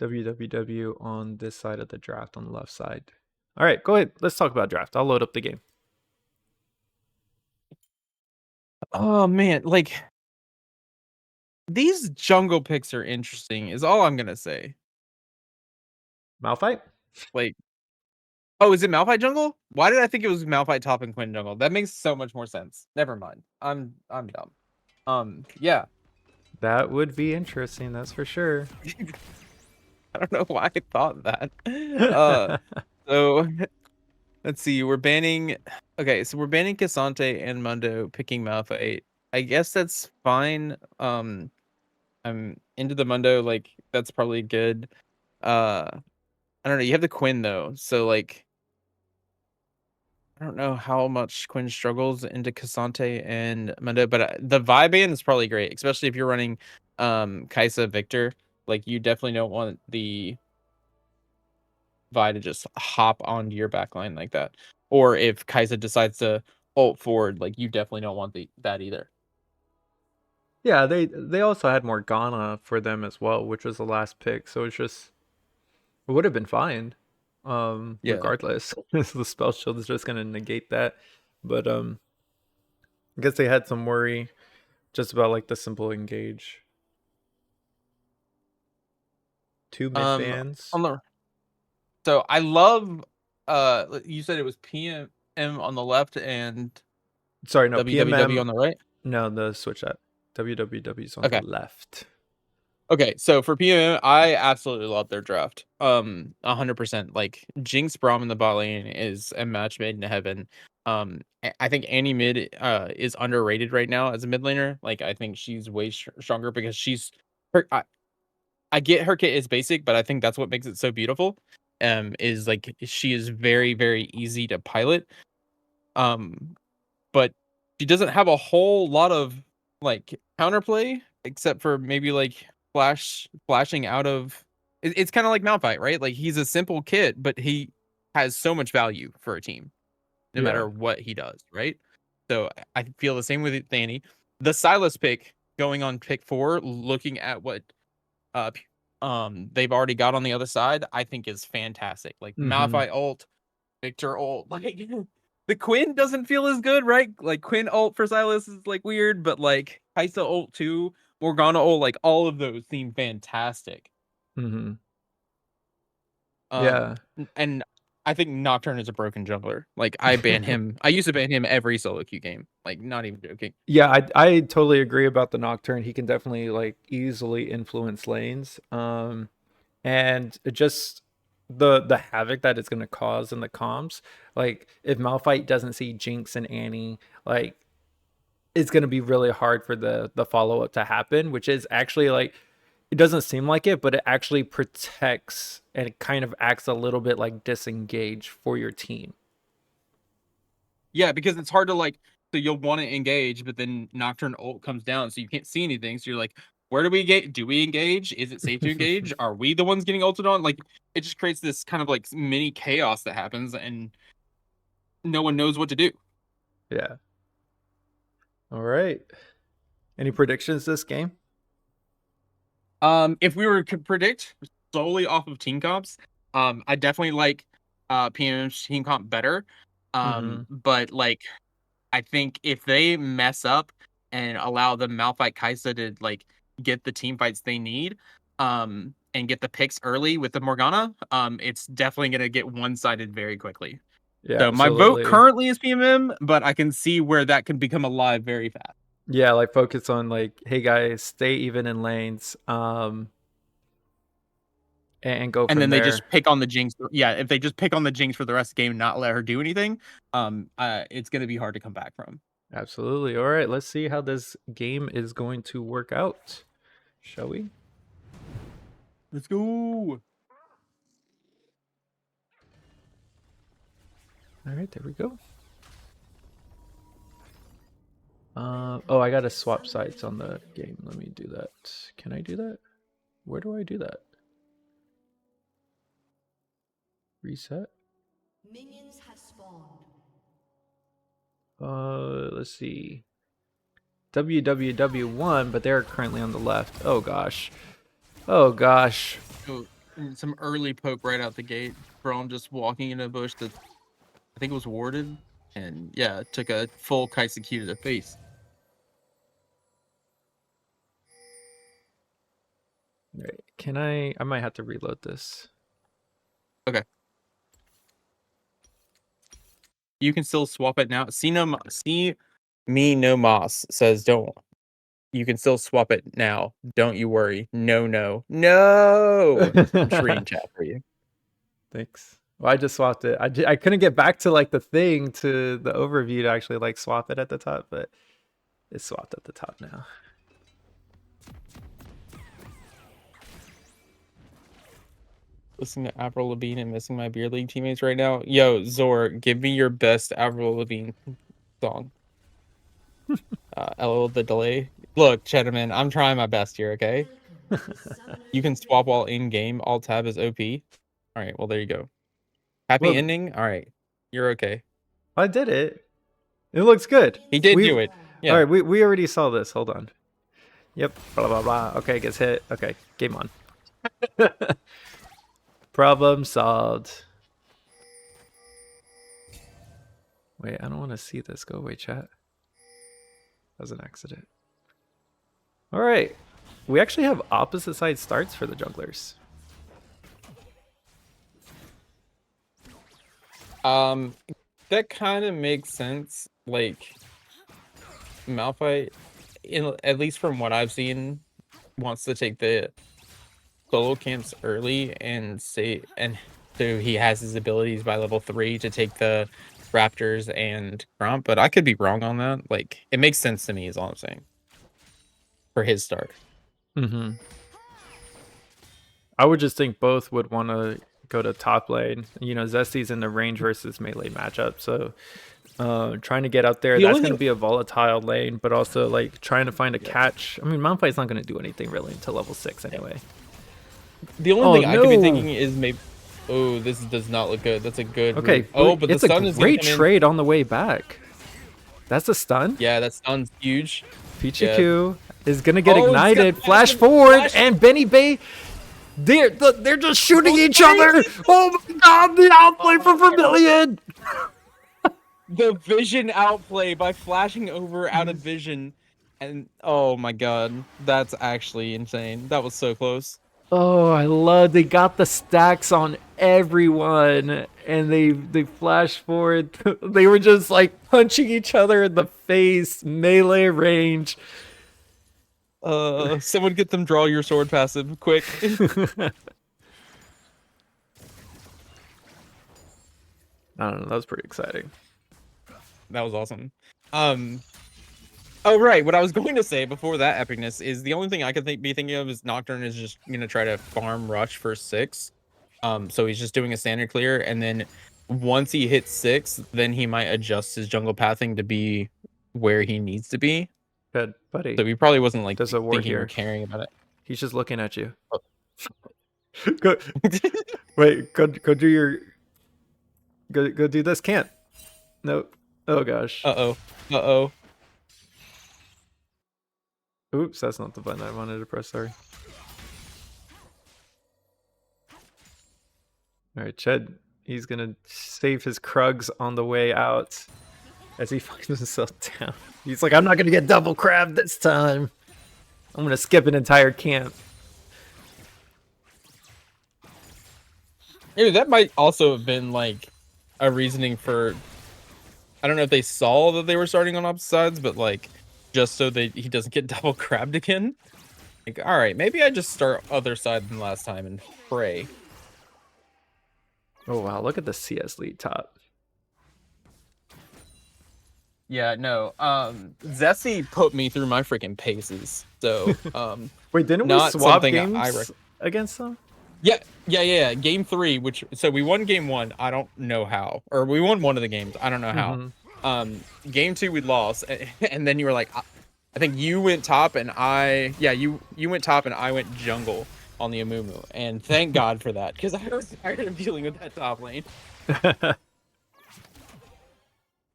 Speaker 2: WWW on this side of the draft on the left side. All right, go ahead. Let's talk about draft. I'll load up the game.
Speaker 1: Oh man, like these jungle picks are interesting, is all I'm gonna say.
Speaker 2: Malphite?
Speaker 1: Like, oh, is it Malphite jungle? Why did I think it was Malphite top and Quinn jungle? That makes so much more sense. Never mind. I'm dumb. Yeah.
Speaker 2: That would be interesting, that's for sure.
Speaker 1: I don't know why I thought that. So let's see. We're banning. Okay, so we're banning Cassante and Mundo, picking Malphite. I guess that's fine. I'm into the Mundo. Like that's probably good. I don't know. You have the Quinn though, so like I don't know how much Quinn struggles into Cassante and Mundo, but the Vi band is probably great, especially if you're running Kaisa Victor. Like you definitely don't want the Vi to just hop onto your backline like that. Or if Kaisa decides to ult forward, like you definitely don't want that either.
Speaker 2: Yeah, they also had Morgana for them as well, which was the last pick. So it's just it would have been fine.
Speaker 1: Yeah.
Speaker 2: Regardless. The spell shield is just gonna negate that. But I guess they had some worry just about like the simple engage. Two mid bans.
Speaker 1: On the so I love you said it was PMM on the left and
Speaker 2: Sorry, no,
Speaker 1: WWW
Speaker 2: PMM.
Speaker 1: on the right.
Speaker 2: No, the switch that. WWW's on the
Speaker 1: Okay.
Speaker 2: left.
Speaker 1: Okay, so for PMM, I absolutely love their draft. 100%. Like Jinx Braum in the bot lane is a match made in heaven. I think Annie mid is underrated right now as a mid laner. Like I think she's way stronger because she's her. I get her kit is basic, but I think that's what makes it so beautiful. Is like she is very very easy to pilot. Um, but she doesn't have a whole lot of like counterplay except for maybe like flashing out of it's kind of like Malphite, right? Like he's a simple kid, but he has so much value for a team no
Speaker 2: Yeah.
Speaker 1: matter what he does, right? So I feel the same with Danny. The Silas pick going on pick 4, looking at what uh they've already got on the other side, I think is fantastic. Like
Speaker 2: Mm-hmm.
Speaker 1: Malphite ult, Victor ult, like the Quinn doesn't feel as good, right? Like Quinn ult for Silas is like weird, but like Kaisa ult 2, Morgana ult, like all of those seem fantastic.
Speaker 2: Mm-hmm. Yeah.
Speaker 1: And I think Nocturne is a broken jungler. Like I ban him. I used to ban him every solo queue game. Like not even joking.
Speaker 2: Yeah, I totally agree about the Nocturne. He can definitely like easily influence lanes. And just the havoc that it's gonna cause in the comms. Like if Malphite doesn't see Jinx and Annie, like it's gonna be really hard for the follow up to happen, which is actually like it doesn't seem like it, but it actually protects and it kind of acts a little bit like disengage for your team.
Speaker 1: Yeah, because it's hard to like. So you'll want to engage, but then Nocturne ult comes down, so you can't see anything. So you're like, where do we engage? Do we engage? Is it safe to engage? Are we the ones getting ulted on? Like, it just creates this kind of like mini chaos that happens, and no one knows what to do.
Speaker 2: Yeah. All right. Any predictions this game?
Speaker 1: If we were to predict solely off of team comps, I definitely like PMM's team comp better. But like I think if they mess up and allow the Malphite Kaisa to like get the team fights they need, and get the picks early with the Morgana, it's definitely gonna get one-sided very quickly.
Speaker 2: Yeah,
Speaker 1: So my vote
Speaker 2: absolutely.
Speaker 1: currently is PMM, but I can see where that could become alive very fast.
Speaker 2: Yeah, like focus on like, hey guys, stay even in lanes, and go
Speaker 1: And
Speaker 2: from
Speaker 1: then they
Speaker 2: there.
Speaker 1: just pick on the Jinx. Yeah, if they just pick on the Jinx for the rest of the game and not let her do anything, it's gonna be hard to come back from.
Speaker 2: Absolutely. All right, let's see how this game is going to work out. Shall we?
Speaker 1: Let's go.
Speaker 2: All right, there we go. Oh, I gotta swap sites on the game. Let me do that. Can I do that? Where do I do that? Reset.
Speaker 3: Minions have spawned.
Speaker 2: Let's see. WWW1, but they're currently on the left. Oh gosh. Oh gosh.
Speaker 1: Oh, some early poke right out the gate. Braum just walking in a bush that I think was warded, and yeah, took a full Kaisa Q to the face.
Speaker 2: All right. Can I might have to reload this.
Speaker 1: Okay. You can still swap it now. See me no moss says don't. You can still swap it now. Don't you worry. No. I'm just reading chat for you.
Speaker 2: Thanks. Well, I just swapped it. I couldn't get back to like the thing to the overview to actually like swap it at the top, but it's swapped at the top now.
Speaker 1: Listening to Avril Lavigne and missing my beer league teammates right now. Yo, Zor, give me your best Avril Lavigne song. LOL the delay. Look, gentlemen, I'm trying my best here, okay? You can swap while in game. Alt tab is OP. All right, well there you go. Happy ending. All right, you're okay.
Speaker 2: I did it. It looks good.
Speaker 1: He did do it. Yeah.
Speaker 2: All right, we already saw this. Hold on. Yep. Blah blah blah. Okay, gets hit. Okay, game on. Problem solved. Wait, I don't want to see this. Go away, chat. That was an accident. All right. We actually have opposite side starts for the junglers.
Speaker 1: That kind of makes sense. Like, Malphite, at least from what I've seen, wants to take the solo camps early and so he has his abilities by level 3 to take the Raptors and Gromp, but I could be wrong on that. Like, it makes sense to me is all I'm saying. For his start.
Speaker 2: Mm-hmm. I would just think both would want to go to top lane. You know, Zesty's in the range versus melee matchup, so trying to get out there, that's going to be a volatile lane, but also like trying to find a catch. I mean, Malphite's not going to do anything really until level 6 anyway.
Speaker 1: The only thing I could be thinking is maybe... Oh, this does not look good. That's a good...
Speaker 2: Okay,
Speaker 1: but the stun is
Speaker 2: great trade on the way back. That's a stun?
Speaker 1: Yeah, that stun's huge.
Speaker 2: Pichiku is going to get ignited. Flash forward, and Benny Bay... They're just shooting each other. Oh my god, the outplay for Vermilion.
Speaker 1: The vision outplay by flashing over out of vision. And oh my god, that's actually insane. That was so close.
Speaker 2: Oh, I love they got the stacks on everyone and they flash forward. They were just like punching each other in the face, melee range.
Speaker 1: Someone get them draw your sword passive quick.
Speaker 2: I don't know, that was pretty exciting.
Speaker 1: That was awesome. Oh right, what I was going to say before that epicness is the only thing I could be thinking of is Nocturne is just gonna try to farm rush for 6. So he's just doing a standard clear, and then once he hits 6, then he might adjust his jungle pathing to be where he needs to be.
Speaker 2: Good, buddy.
Speaker 1: So he probably wasn't like
Speaker 2: There's a ward
Speaker 1: thinking
Speaker 2: here.
Speaker 1: or caring about it.
Speaker 2: He's just looking at you.
Speaker 1: Oh.
Speaker 2: Go, wait, go do your go do this. Can't. Nope. Oh gosh.
Speaker 1: Uh-oh.
Speaker 2: Oops, that's not the button I wanted to press, sorry. Alright, Ched, he's gonna save his Krugs on the way out as he finds himself down. He's like, I'm not gonna get double crabbed this time. I'm gonna skip an entire camp.
Speaker 1: Maybe that might also have been like a reasoning for, I don't know if they saw that they were starting on opposite sides, but like just so that he doesn't get double crabbed again. Like, all right, maybe I just start other side than last time and pray.
Speaker 2: Oh wow, look at the CS lead top.
Speaker 1: Yeah, no. Zessie put me through my freaking paces. So,
Speaker 2: wait, didn't we swap games against them?
Speaker 1: Yeah. Game 3, so we won game 1. I don't know how, or we won one of the games. I don't know how. Game 2 we lost, and then you were like, I think you went top and you went top and I went jungle on the Amumu, and thank God for that, because I was tired of dealing with that top lane.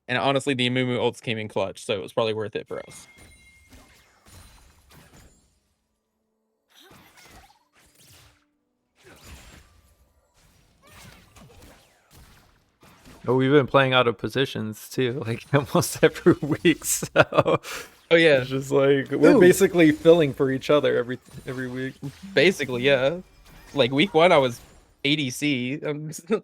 Speaker 1: And honestly, the Amumu ults came in clutch, so it was probably worth it for us.
Speaker 2: Oh, we've been playing out of positions too, like almost every week. So,
Speaker 1: oh yeah,
Speaker 2: it's just like we're basically filling for each other every week.
Speaker 1: Basically, yeah. Like week 1, I was ADC.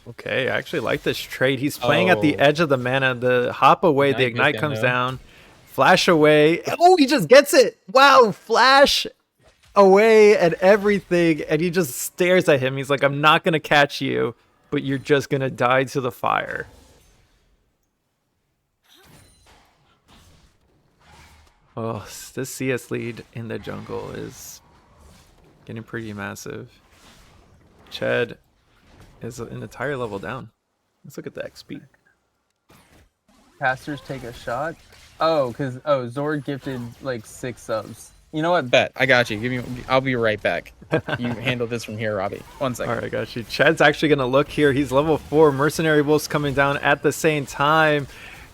Speaker 2: Okay, I actually like this trade. He's playing at the edge of the mana. The hop away, the ignite comes down. Flash away. Oh, he just gets it. Wow, flash away and everything. And he just stares at him. He's like, I'm not going to catch you, but you're just going to die to the fire. Oh, this CS lead in the jungle is getting pretty massive. Ched is an entire level down. Let's look at the XP.
Speaker 1: Casters take a shot. Oh, Zord gifted like 6 subs. You know what? Bet I got you. I'll be right back. You handle this from here, Robbie. 1 second.
Speaker 2: All right, I got you. Chad's actually gonna look here. He's level 4. Mercenary Wolf's coming down at the same time.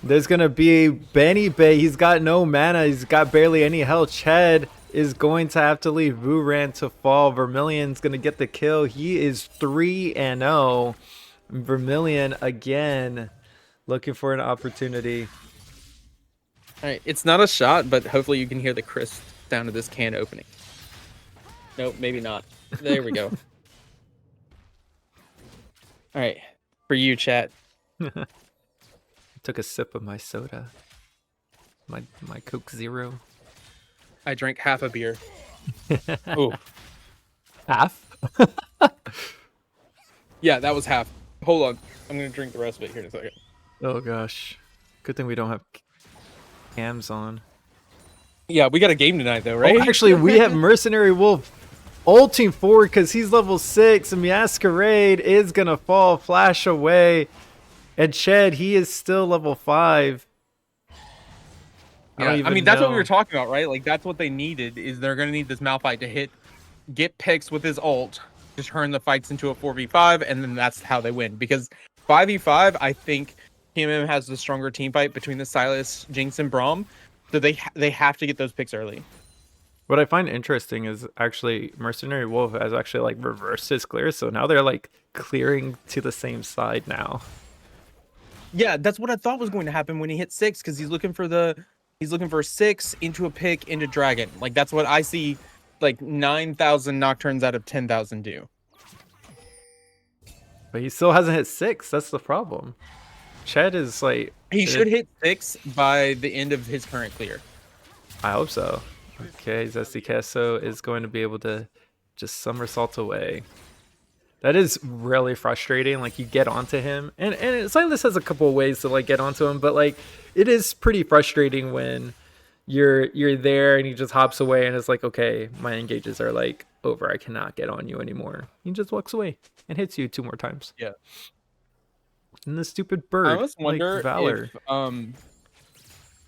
Speaker 2: There's gonna be Benny Bay. He's got no mana. He's got barely any health. Chad is going to have to leave Buran to fall. Vermilion's going to get the kill. He is 3-0. Vermilion again looking for an opportunity.
Speaker 1: All right, it's not a shot, but hopefully you can hear the crisp sound of this can opening. Nope, maybe not. There we go. All right, for you, chat.
Speaker 2: Took a sip of my soda. My Coke Zero.
Speaker 1: I drank half a beer. Oh,
Speaker 2: half?
Speaker 1: Yeah, that was half. Hold on, I'm gonna drink the rest of it here in a second.
Speaker 2: Oh gosh, good thing we don't have cams on.
Speaker 1: Yeah, we got a game tonight though, right?
Speaker 2: Oh, actually, we have Mercenary Wolf ulting forward because he's level 6, and Masquerade is gonna fall, flash away, and Ched, he is still level 5.
Speaker 1: Yeah, I mean, that's what we were talking about, right? Like, that's what they needed, is they're going to need this Malphite to get picks with his ult, just turn the fights into a 4v5, and then that's how they win. Because 5v5, I think PMM has the stronger team fight between the Sylas, Jinx, and Braum, so they have to get those picks early.
Speaker 2: What I find interesting is actually Mercenary Wolf has actually like reversed his clear, so now they're like clearing to the same side now.
Speaker 1: Yeah, that's what I thought was going to happen when he hit 6, because he's looking for 6 into a pick into dragon. Like that's what I see, like 9,000 nocturnes out of 10,000 do.
Speaker 2: But he still hasn't hit 6. That's the problem. Ched is like
Speaker 1: he should hit 6 by the end of his current clear.
Speaker 2: I hope so. Okay, Zesty Queso is going to be able to just somersault away. That is really frustrating. Like you get onto him, and Silas has a couple of ways to like get onto him, but like it is pretty frustrating when you're there and he just hops away and it's like, okay, my engages are like over. I cannot get on you anymore. He just walks away and hits you 2 more times.
Speaker 1: Yeah.
Speaker 2: And the stupid bird.
Speaker 1: I almost wonder
Speaker 2: like Valor.
Speaker 1: if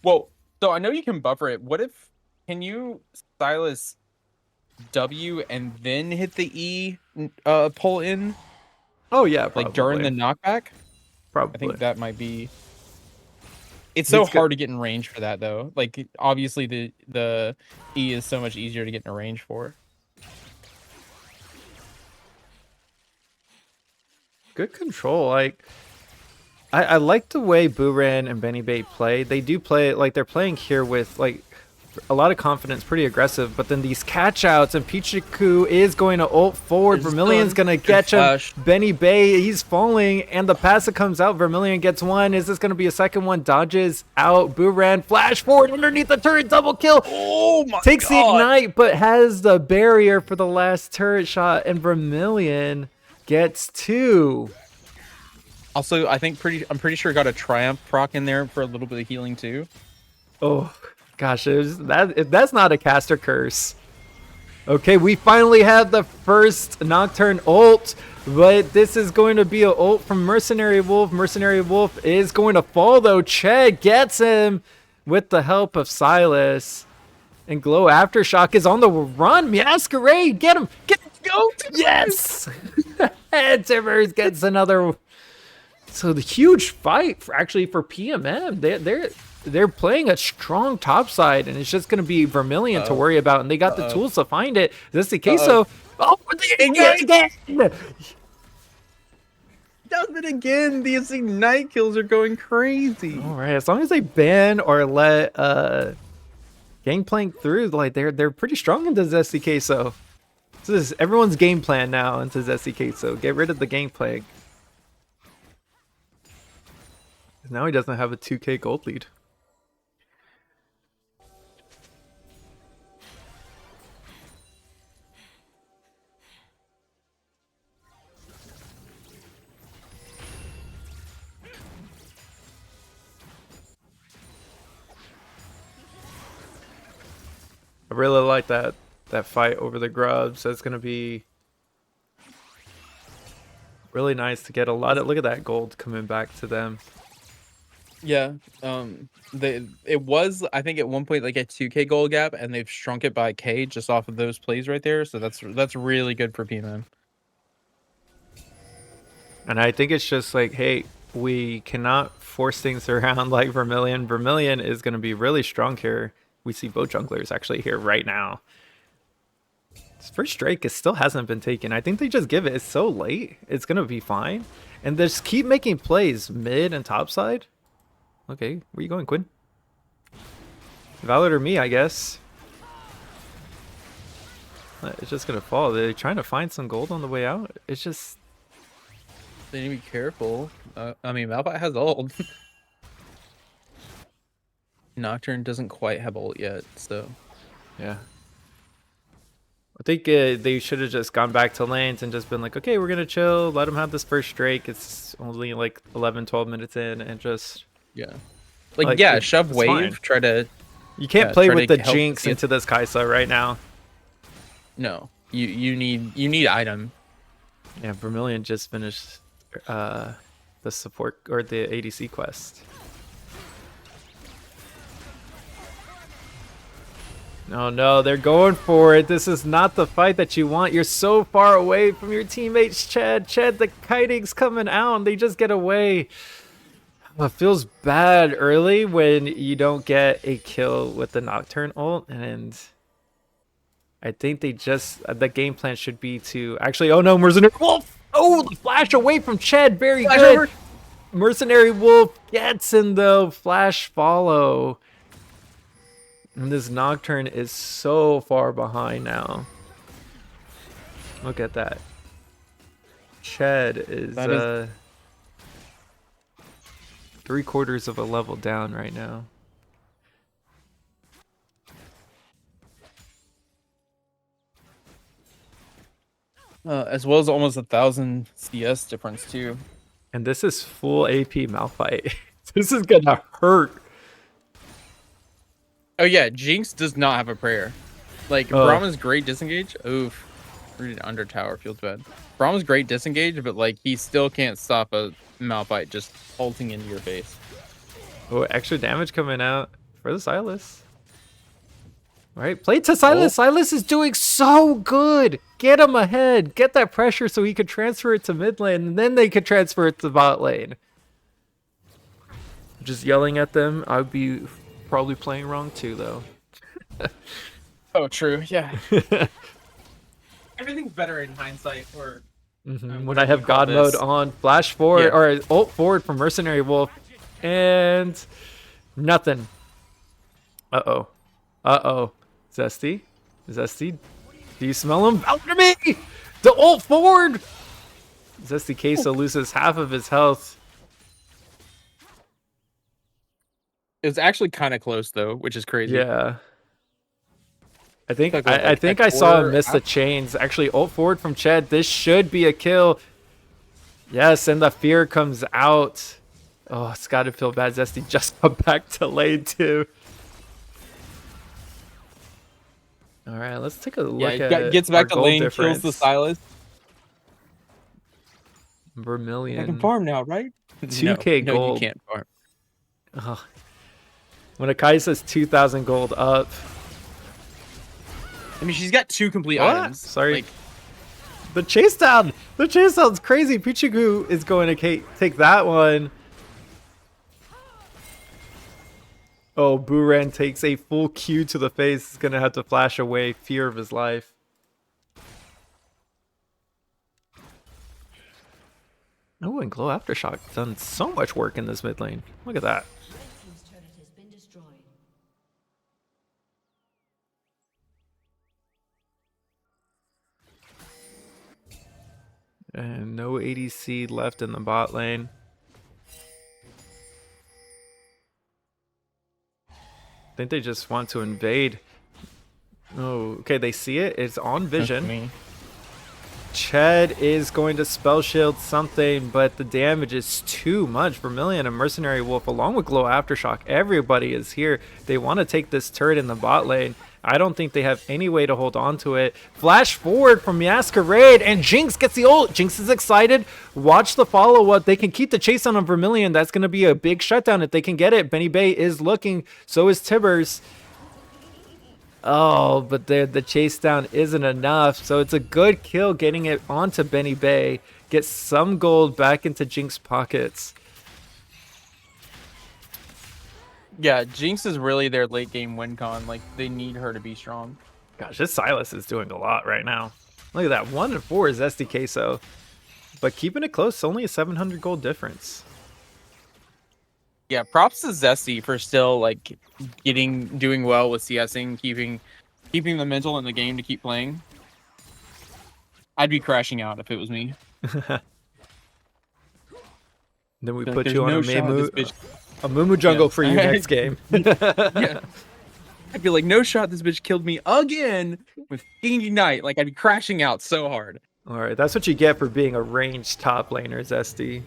Speaker 1: well, so I know you can buffer it. What if can you Silas W and then hit the E pull in?
Speaker 2: Oh yeah, probably.
Speaker 1: Like during the knockback?
Speaker 2: Probably.
Speaker 1: I think that might be. It's so hard to get in range for that though. Like obviously the E is so much easier to get in range for.
Speaker 2: Good control. Like I like the way Buran and Benny Bait play. They do play like they're playing here with like a lot of confidence, pretty aggressive, but then these catch outs and Pichiku is going to ult forward. Vermilion's going to catch him. Benny Bay, he's falling, and the pass that comes out, Vermilion gets one. Is this going to be a second one? Dodges out. Buran flash forward underneath the turret, double kill.
Speaker 1: Oh my
Speaker 2: Takes
Speaker 1: God.
Speaker 2: the ignite, but has the barrier for the last turret shot, and Vermilion gets 2.
Speaker 1: Also, I'm pretty sure got a Triumph proc in there for a little bit of healing too.
Speaker 2: Oh. Gosh, if that's not a caster curse. Okay, we finally have the first Nocturne ult, but this is going to be an ult from Mercenary Wolf. Mercenary Wolf is going to fall, though. Ched gets him with the help of Silas. And Glow Aftershock is on the run. Masquerade, get him! Get him! Go! Yes! And Timbers gets another. So the huge fight for PMM. They're playing a strong top side, and it's just going to be Vermilion to worry about, and they got the tools to find it. Is this the case? So,
Speaker 1: again! Does it again! These ignite kills are going crazy.
Speaker 2: All right, as long as they ban or let Gangplank through, like they're pretty strong into Zesty Queso. This is everyone's game plan now into Zesty Queso. Get rid of the Gangplank. Now he doesn't have a 2k gold lead. I really like that fight over the grubs. That's gonna be really nice to get a lot of. Look at that gold coming back to them.
Speaker 1: Yeah, it was, I think at one point like a 2k gold gap, and they've shrunk it by k just off of those plays right there. So that's really good for PMM.
Speaker 2: And I think it's just like, hey, we cannot force things around like Vermilion. Vermilion is going to be really strong here. We see both junglers actually here right now. This first Drake still hasn't been taken. I think they just give it. It's so late. It's going to be fine. And just keep making plays mid and top side. Okay, where you going, Quinn? Valid or me, I guess. It's just going to fall. They're trying to find some gold on the way out. It's just...
Speaker 1: They need to be careful. I mean, Malphite has ult. Nocturne doesn't quite have ult yet, so...
Speaker 2: Yeah. I think they should have just gone back to lanes and just been like, okay, we're going to chill. Let them have this first Drake. It's only like 11, 12 minutes in, and just...
Speaker 1: Yeah. Like yeah, shove wave, fine. Try to...
Speaker 2: You can't play with the Jinx into this Kaisa right now.
Speaker 1: No. You need item.
Speaker 2: Yeah, Vermilion just finished the support or the ADC quest. No, they're going for it. This is not the fight that you want. You're so far away from your teammates, Ched. Ched, the kiting's coming out and they just get away. It feels bad early when you don't get a kill with the Nocturne ult, and I think they just the game plan should be to actually. Oh no, Mercenary Wolf! Oh, the flash away from Ched, very
Speaker 1: Flash
Speaker 2: good.
Speaker 1: over.
Speaker 2: Mercenary Wolf gets in the flash follow. And this Nocturne is so far behind now. Look at that. Ched is, 3/4 of a level down right now.
Speaker 1: As well as almost 1,000 CS difference too.
Speaker 2: And this is full AP Malphite. This is gonna hurt.
Speaker 1: Oh yeah, Jinx does not have a prayer. Like Brahma's great disengage. Oof. Read under tower feels bad. Brahma's great disengage, but like he still can't stop a Malphite just ulting into your face.
Speaker 2: Oh, extra damage coming out for the Sylas. All right, play to Sylas. Sylas is doing so good. Get him ahead. Get that pressure so he could transfer it to mid lane, and then they could transfer it to bot lane. Just yelling at them. I'd be probably playing wrong too, though.
Speaker 1: Oh, true. Yeah. Everything's better in hindsight. Or
Speaker 2: when I have God mode on, flash forward or ult forward from Mercenary Wolf, and nothing. Uh oh. Zesty, do you smell him? Out to me! The ult forward. Zesty Queso loses half of his health.
Speaker 1: It was actually kind of close though, which is crazy.
Speaker 2: Yeah. I think I saw him miss the chains. Actually, ult forward from Ched. This should be a kill. Yes, and the fear comes out. Oh, it's got to feel bad. Zesty just got back to lane too. All right, let's take a look at
Speaker 1: gets back to lane,
Speaker 2: difference.
Speaker 1: kills the Sylas.
Speaker 2: Vermilion.
Speaker 1: I can farm now, right?
Speaker 2: 2K
Speaker 1: no,
Speaker 2: gold.
Speaker 1: You can't farm.
Speaker 2: Oh. When Akai says 2,000 gold up.
Speaker 1: I mean, she's got 2 complete items.
Speaker 2: Sorry.
Speaker 1: Like,
Speaker 2: the chase down. The chase down's crazy. Pichigu is going to take that one. Oh, Buran takes a full Q to the face. He's going to have to flash away. Fear of his life. Oh, and Glow Aftershock done so much work in this mid lane. Look at that. And no ADC left in the bot lane. I think they just want to invade. Oh, okay, they see it. It's on vision. Ched is going to spell shield something, but the damage is too much. Vermilion and Mercenary Wolf, along with Glow Aftershock, everybody is here. They want to take this turret in the bot lane. I don't think they have any way to hold on to it. Flash forward from Masquerade, and Jinx gets the ult. Jinx is excited. Watch the follow-up. They can keep the chase on Vermilion. That's going to be a big shutdown if they can get it. Benny Bay is looking. So is Tibbers. Oh, but the chase down isn't enough. So it's a good kill getting it onto Benny Bay. Get some gold back into Jinx pockets.
Speaker 1: Yeah, Jinx is really their late game win con. Like, they need her to be strong.
Speaker 2: Gosh, this Sylas is doing a lot right now. Look at that. 1-4 is Zesty Queso. But keeping it close, only a 700 gold difference.
Speaker 1: Yeah, props to Zesty for still, like, doing well with CSing, keeping the mental in the game to keep playing. I'd be crashing out if it was me.
Speaker 2: Then we put you on a Mumu jungle for you next game.
Speaker 1: Yeah. I'd be like, no shot, this bitch killed me again with King Ignite. Like, I'd be crashing out so hard.
Speaker 2: All right, that's what you get for being a ranged top laner, Zesty.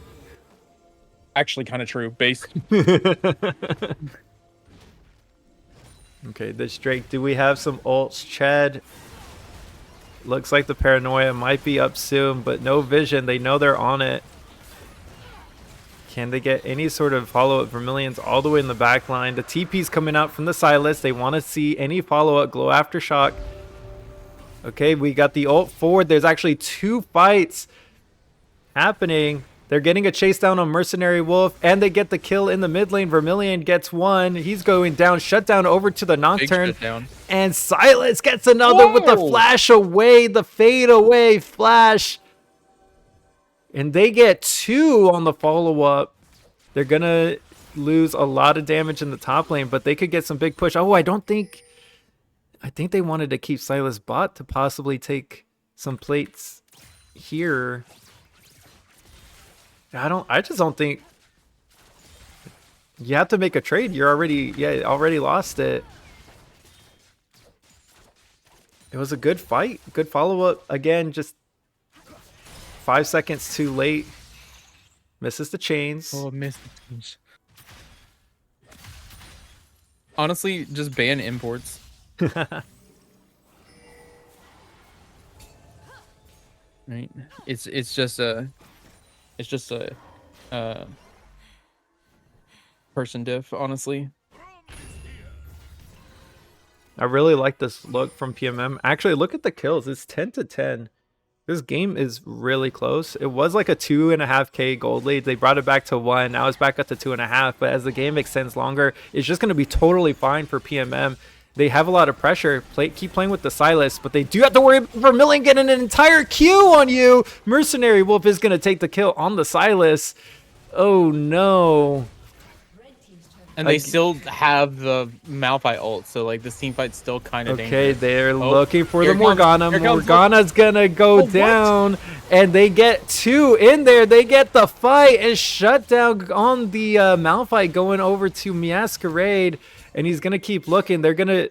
Speaker 1: Actually, kind of true. Base.
Speaker 2: Okay, this Drake. Do we have some ults? Ched. Looks like the paranoia might be up soon, but no vision. They know they're on it. Can they get any sort of follow-up? Vermilion's all the way in the back line. The TP's coming out from the Sylas. They want to see any follow-up. Glow Aftershock. Okay, we got the ult forward. There's actually 2 fights happening. They're getting a chase down on Mercenary Wolf, and they get the kill in the mid lane. Vermilion gets one. He's going down. Shutdown over to the Nocturne. And Silas gets another with the flash away, the fade away flash. And they get 2 on the follow-up. They're going to lose a lot of damage in the top lane, but they could get some big push. Oh, I think they wanted to keep Silas bot to possibly take some plates here. I just don't think you have to make a trade. You're already lost it. It was a good fight, good follow-up. Again, just 5 seconds too late. Misses the chains.
Speaker 1: Oh, missed the chains. Honestly, just ban imports. Right? It's just a person diff, honestly.
Speaker 2: I really like this look from PMM. Actually, look at the kills. It's 10-10. This game is really close. It was like a 2.5k gold lead. They brought it back to 1. Now it's back up to 2.5. But as the game extends longer, it's just going to be totally fine for PMM. They have a lot of pressure. Keep playing with the Silas, but they do have to worry about Vermilion getting an entire Q on you. Mercenary Wolf is going to take the kill on the Silas. Oh no.
Speaker 1: And they still have the Malphite ult, so like this team fight's still kind of dangerous.
Speaker 2: Okay, they're looking for the Morgana. Morgana's gonna go down, and they get 2 in there. They get the fight and shut down on the Malphite going over to Masquerade, and he's gonna keep looking. They're gonna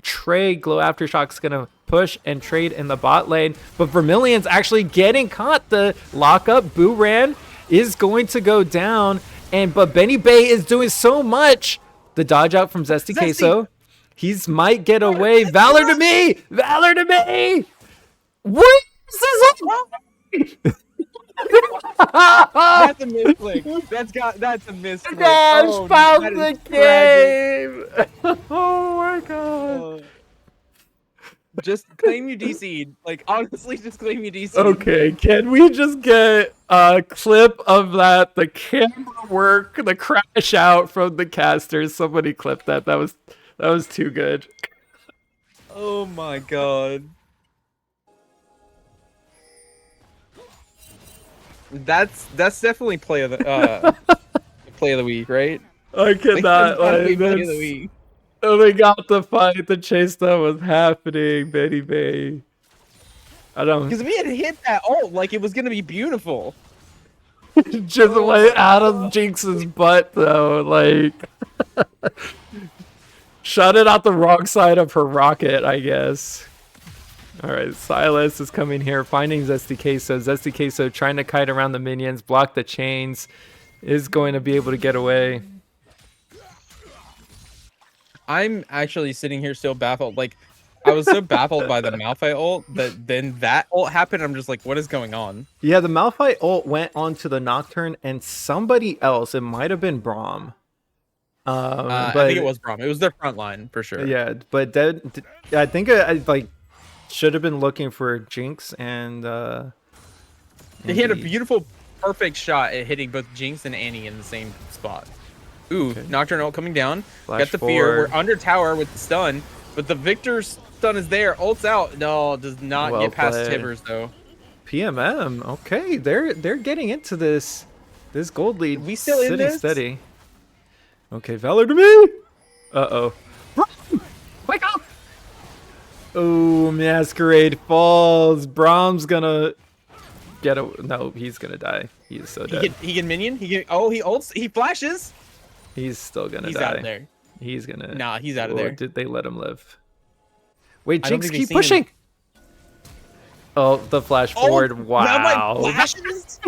Speaker 2: trade. Glow Aftershock's gonna push and trade in the bot lane, but Vermilion's actually getting caught. The lockup Booran is going to go down. But Benny Bay is doing so much. The dodge out from Zesty Queso. He's might get away. Valor to me! Valor to me! What is this?
Speaker 1: That's a misclick. That's a misclick.
Speaker 2: Dash found the game. Oh my god.
Speaker 1: Just claim you DC'd. Like, honestly, just claim you DC'd.
Speaker 2: Okay, can we just get a clip of that? The camera work, the crash out from the casters. Somebody clip that. That was too good.
Speaker 1: Oh my god. That's definitely play of the play of the week, right?
Speaker 2: I cannot.
Speaker 1: Play of the week.
Speaker 2: Oh, they got the fight. The chase that was happening, Betty Bay. I don't.
Speaker 1: Because we had hit that ult like it was gonna be beautiful.
Speaker 2: Just way out of Jinx's butt, though. Like, shot it out the wrong side of her rocket, I guess. All right, Silas is coming here, finding Zesty Queso. Zesty Queso trying to kite around the minions, block the chains, is going to be able to get away.
Speaker 1: I'm actually sitting here still baffled. Like, I was so baffled by the Malphite ult that then that ult happened. I'm just like, what is going on?
Speaker 2: Yeah, the Malphite ult went onto the Nocturne and somebody else. It might have been Braum. But
Speaker 1: I think it was Braum. It was their front line for sure.
Speaker 2: Yeah, but I think I like should have been looking for Jinx and.
Speaker 1: He had a beautiful, perfect shot at hitting both Jinx and Annie in the same spot. Ooh, okay. Nocturne ult coming down. Got the fear. We're under tower with the stun, but the Victor's stun is there. Ult's out. No, does not get past Tibbers though.
Speaker 2: PMM. Okay, they're getting into this gold lead.
Speaker 1: We still in this?
Speaker 2: Steady. Okay, Valor to me. Uh-oh. Wake up! Oh, Masquerade falls. Brahm's gonna get a no. He's gonna die. He's so dead.
Speaker 1: He get minion. He ults. He flashes.
Speaker 2: He's still gonna die.
Speaker 1: He's out of there.
Speaker 2: He's gonna.
Speaker 1: Nah, he's out of there.
Speaker 2: Did they let him live? Wait, Jinx, keep pushing. Oh, the flash forward. Wow.
Speaker 1: Now my flashes?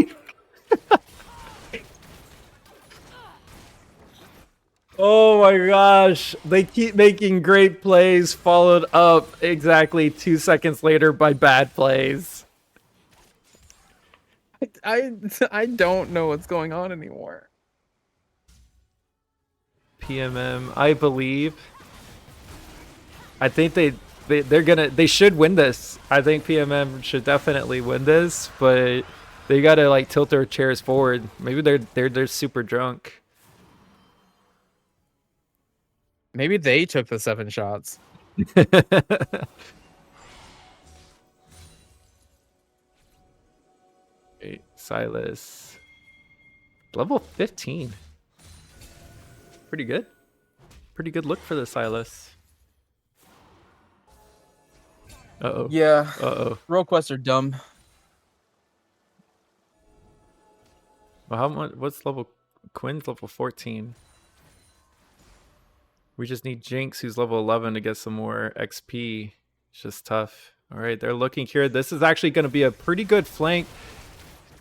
Speaker 2: Oh my gosh. They keep making great plays, followed up exactly 2 seconds later by bad plays.
Speaker 1: I don't know what's going on anymore.
Speaker 2: PMM, I believe. I think they should win this. I think PMM should definitely win this, but They gotta like tilt their chairs forward. Maybe they're super drunk.
Speaker 1: Maybe they took the 7 shots.
Speaker 2: Wait, Silas. Level 15. Pretty good. Pretty good look for the Silas. Uh-oh.
Speaker 1: Yeah.
Speaker 2: Uh-oh.
Speaker 1: Roll quests are dumb.
Speaker 2: Well, how much? What's level? Quinn's level 14. We just need Jinx, who's level 11, to get some more XP. It's just tough. All right, they're looking here. This is actually going to be a pretty good flank.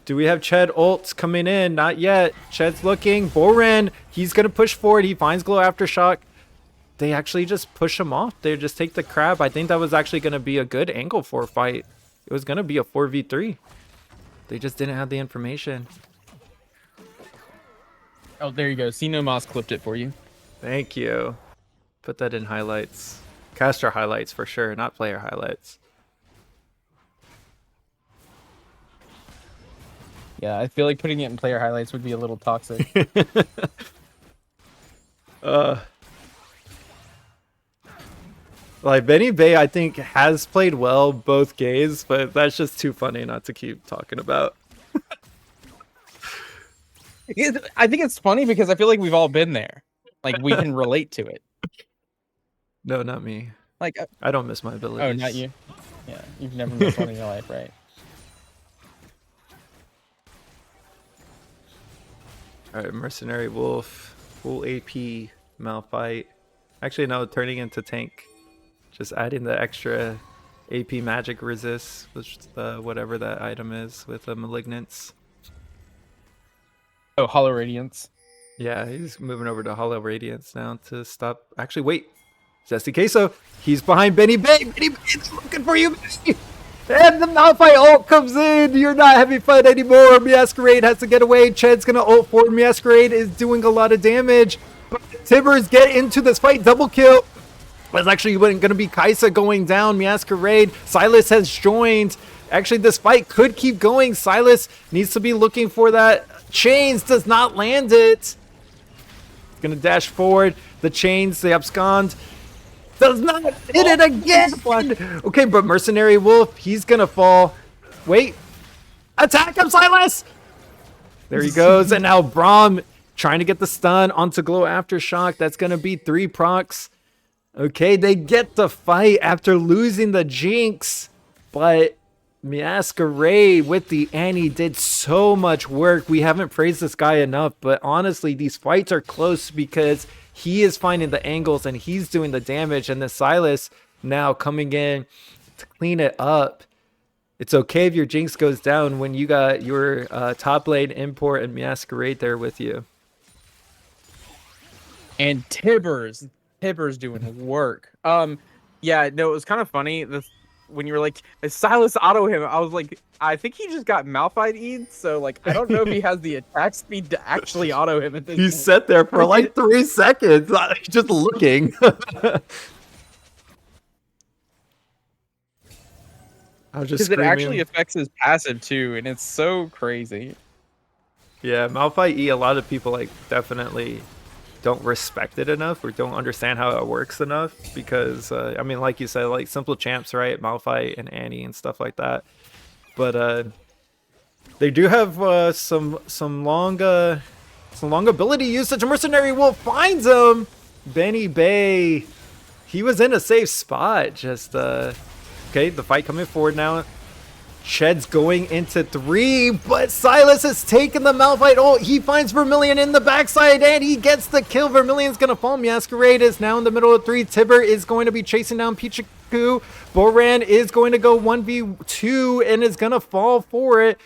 Speaker 2: Do we have Ched ults coming in? Not yet. Ched's looking. Boren, he's going to push forward. He finds Glow Aftershock. They actually just push him off. They just take the crab. I think that was actually going to be a good angle for a fight. It was going to be a 4v3. They just didn't have the information.
Speaker 1: Oh, there you go. Sino Moss clipped it for you.
Speaker 2: Thank you. Put that in highlights. Caster highlights for sure, not player highlights.
Speaker 1: Yeah, I feel like putting it in player highlights would be a little toxic.
Speaker 2: Like Benny Bay, I think has played well both games, but that's just too funny not to keep talking about.
Speaker 1: I think it's funny because I feel like we've all been there. Like we can relate to it.
Speaker 2: No, not me.
Speaker 1: Like
Speaker 2: I don't miss my abilities.
Speaker 1: Oh, not you. Yeah, you've never missed one in your life, right?
Speaker 2: All right, Mercenary Wolf, full AP, Malphite. Actually, no, turning into tank. Just adding the extra AP magic resist, which whatever that item is with the Malignance.
Speaker 1: Oh, Hollow Radiance.
Speaker 2: Yeah, he's moving over to Hollow Radiance now to stop. Actually, wait. Zesty Queso, he's behind Benny Bay. Benny Bay's looking for you, Benny. And the Malphite ult comes in. You're not having fun anymore. Masquerade has to get away. Ched's going to ult forward. Masquerade is doing a lot of damage. But Tibbers get into this fight. Double kill. That's actually going to be Kaisa going down. Masquerade. Silas has joined. Actually, this fight could keep going. Silas needs to be looking for that. Chains does not land it. It's going to dash forward. The chains, they abscond. Does not hit it again. Okay, but Mercenary Wolf, he's going to fall. Wait. Attack him, Silas. There he goes. And now Braum trying to get the stun onto Glow Aftershock. That's going to be 3 procs. Okay, they get the fight after losing the Jinx. But Masquerade with the Annie did so much work. We haven't praised this guy enough, but honestly, these fights are close because he is finding the angles and he's doing the damage. And the Silas now coming in to clean it up. It's okay if your Jinx goes down when you got your top lane import and Masquerade there with you.
Speaker 1: And Tibbers doing work. Yeah, no, it was kind of funny. When you were like, Silas auto him, I was like, I think he just got Malphite-E'd, so like, I don't know if he has the attack speed to actually auto him at this
Speaker 2: He
Speaker 1: point.
Speaker 2: sat there for like 3 seconds, just looking. I was just
Speaker 1: Because it actually affects his passive too, and it's so crazy.
Speaker 2: Yeah, Malphite-E, a lot of people like definitely don't respect it enough or don't understand how it works enough because I mean, like you said, like simple champs, right? Malphite and Annie and stuff like that. But they do have some long ability usage. Mercenary Wolf finds him. Benny Bay, he was in a safe spot. Just okay, the fight coming forward now. Ched's going into 3, but Silas has taken the Malphite ult. He finds Vermilion in the backside, and he gets the kill. Vermilion's going to fall. Masquerade is now in the middle of 3. Tibber is going to be chasing down Pichiku. Boran is going to go 1v2 and is going to fall for it.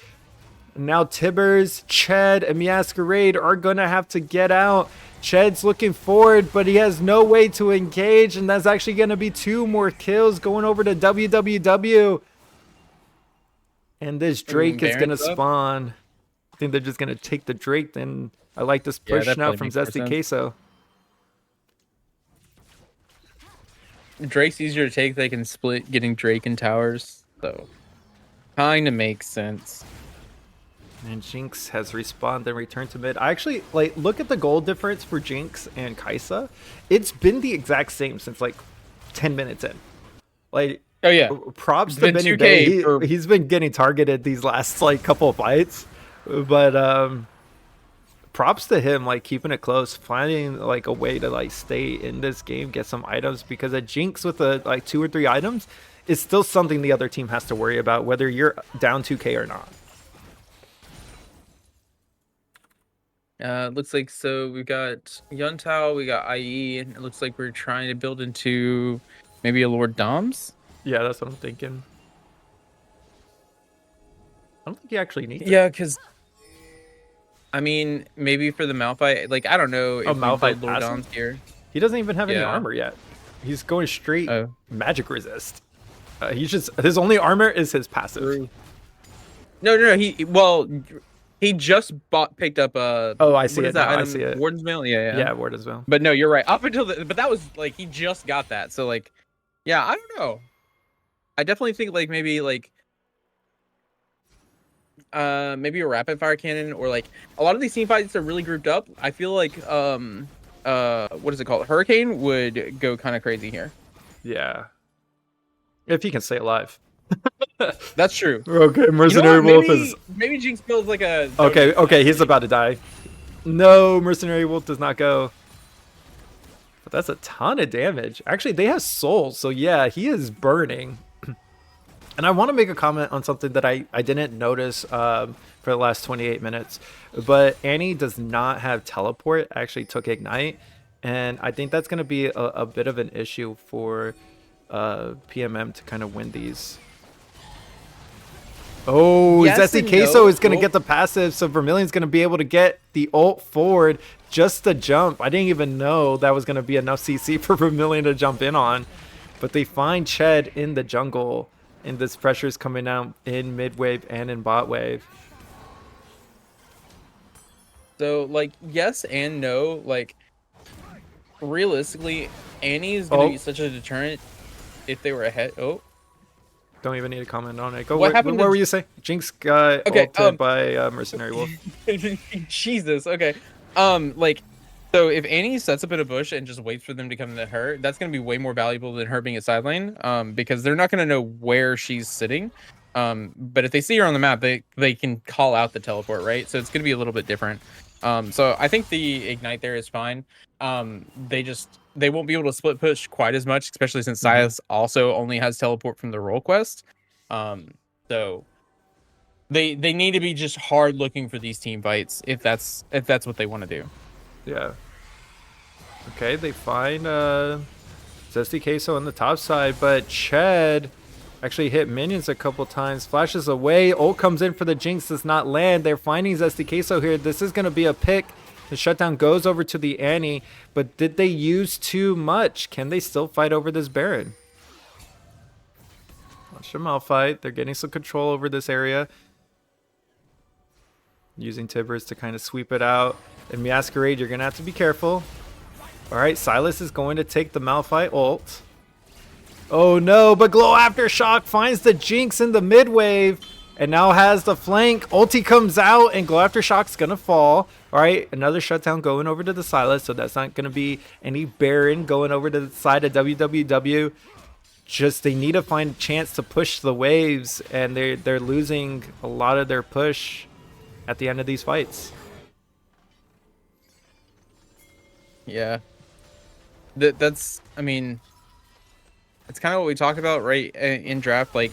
Speaker 2: Now Tibbers, Ched, and Masquerade are going to have to get out. Ched's looking forward, but he has no way to engage, and that's actually going to be 2 more kills going over to WWW. And this Drake is going to spawn. I think they're just going to take the Drake. Then I like this push now from Zesty Queso.
Speaker 1: Drake's easier to take. They can split getting Drake and towers. So kind of makes sense.
Speaker 2: And Jinx has respawned and returned to mid. I actually, like, look at the goal difference for Jinx and Kai'Sa. It's been the exact same since, like, 10 minutes in. Like,
Speaker 1: oh yeah,
Speaker 2: props to Benny Bay. He's been getting targeted these last, like, couple of fights. But, props to him, like, keeping it close, finding, like, a way to, like, stay in this game, get some items. Because a Jinx with, like, 2 or 3 items is still something the other team has to worry about, whether you're down 2K or not.
Speaker 1: Looks like so we've got Yuntao, we got IE, and it looks like we're trying to build into maybe a Lord Doms.
Speaker 2: Yeah, that's what I'm thinking. I don't think he actually needs it.
Speaker 1: Yeah, because I mean, maybe for the Malphite, like I don't know if
Speaker 2: Malphite
Speaker 1: Lord Doms here.
Speaker 2: He doesn't even have any armor yet. He's going straight magic resist. He's just his only armor is his passive.
Speaker 1: No. He just picked up a.
Speaker 2: Oh, I see it now. I see it.
Speaker 1: Warden's Mail. Yeah,
Speaker 2: Warden's Mail.
Speaker 1: But no, you're right. Up until but that was like he just got that. So like, yeah, I don't know. I definitely think like maybe a rapid fire cannon, or like a lot of these team fights are really grouped up. I feel like what is it called? Hurricane would go kind of crazy here.
Speaker 2: Yeah. If he can stay alive.
Speaker 1: That's true.
Speaker 2: Okay, Mercenary Wolf is...
Speaker 1: Maybe Jinx builds like a...
Speaker 2: Okay, he's about to die. No, Mercenary Wolf does not go. But that's a ton of damage. Actually, they have souls, so yeah, he is burning. And I want to make a comment on something that I didn't notice for the last 28 minutes. But Annie does not have teleport, actually took Ignite. And I think that's going to be a bit of an issue for PMM to kind of win these. Oh, yes, Zesty Queso is going to get the passive, so Vermillion's going to be able to get the ult forward just to jump. I didn't even know that was going to be enough CC for Vermillion to jump in on. But they find Ched in the jungle, and this pressure is coming out in mid wave and in bot wave.
Speaker 1: So, like, yes and no. Like, realistically, Annie's going to be such a deterrent if they were ahead. Oh.
Speaker 2: Don't even need to comment on it. Go. What were you saying? Jinx got ulted by Mercenary Wolf.
Speaker 1: Jesus. Okay. Like, so if Annie sets up in a bush and just waits for them to come to her, that's going to be way more valuable than her being a side lane. Because they're not going to know where she's sitting. But if they see her on the map, they can call out the teleport, right? So it's going to be a little bit different. So I think the ignite there is fine. They won't be able to split push quite as much, especially since Silas also only has teleport from the role quest. So they need to be just hard looking for these team fights if that's what they want to do.
Speaker 2: Yeah. Okay, they find Zesty Queso on the top side, but Ched actually hit minions a couple times, flashes away, ult comes in for the Jinx, does not land. They're finding Zesty Queso here. This is going to be a pick. The shutdown goes over to the Annie, but did they use too much? Can they still fight over this Baron? Watch them outfight. They're getting some control over this area. Using Tibbers to kind of sweep it out. And Masquerade, you're going to have to be careful. All right, Silas is going to take the Malphite ult. Oh no, but Glow Aftershock finds the Jinx in the mid wave and now has the flank. Ulti comes out and Glow Aftershock's gonna fall. All right, another shutdown going over to the Silas, so that's not gonna be any Baron going over to the side of WWW. Just they need to find a chance to push the waves, and they're losing a lot of their push at the end of these fights.
Speaker 1: Yeah, that's I mean, it's kind of what we talked about, right, in draft. Like,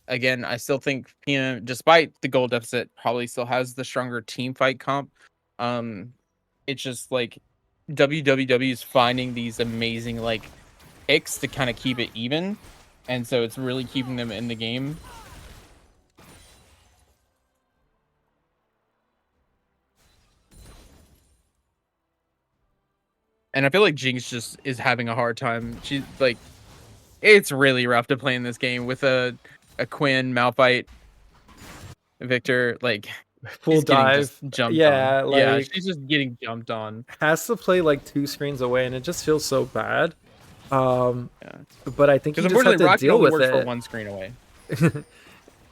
Speaker 1: again, I still think PM, despite the goal deficit, probably still has the stronger team fight comp. It's just like WWW is finding these amazing like picks to kind of keep it even, and so it's really keeping them in the game. And I feel like Jinx just is having a hard time. She's like, it's really rough to play in this game with a Quinn, Malphite, Victor, like
Speaker 2: full dive.
Speaker 1: Jumped
Speaker 2: yeah,
Speaker 1: on.
Speaker 2: like,
Speaker 1: yeah, she's just getting jumped on.
Speaker 2: Has to play like 2 screens away, and it just feels so bad. But I think you just have to deal with it.
Speaker 1: For 1 screen away.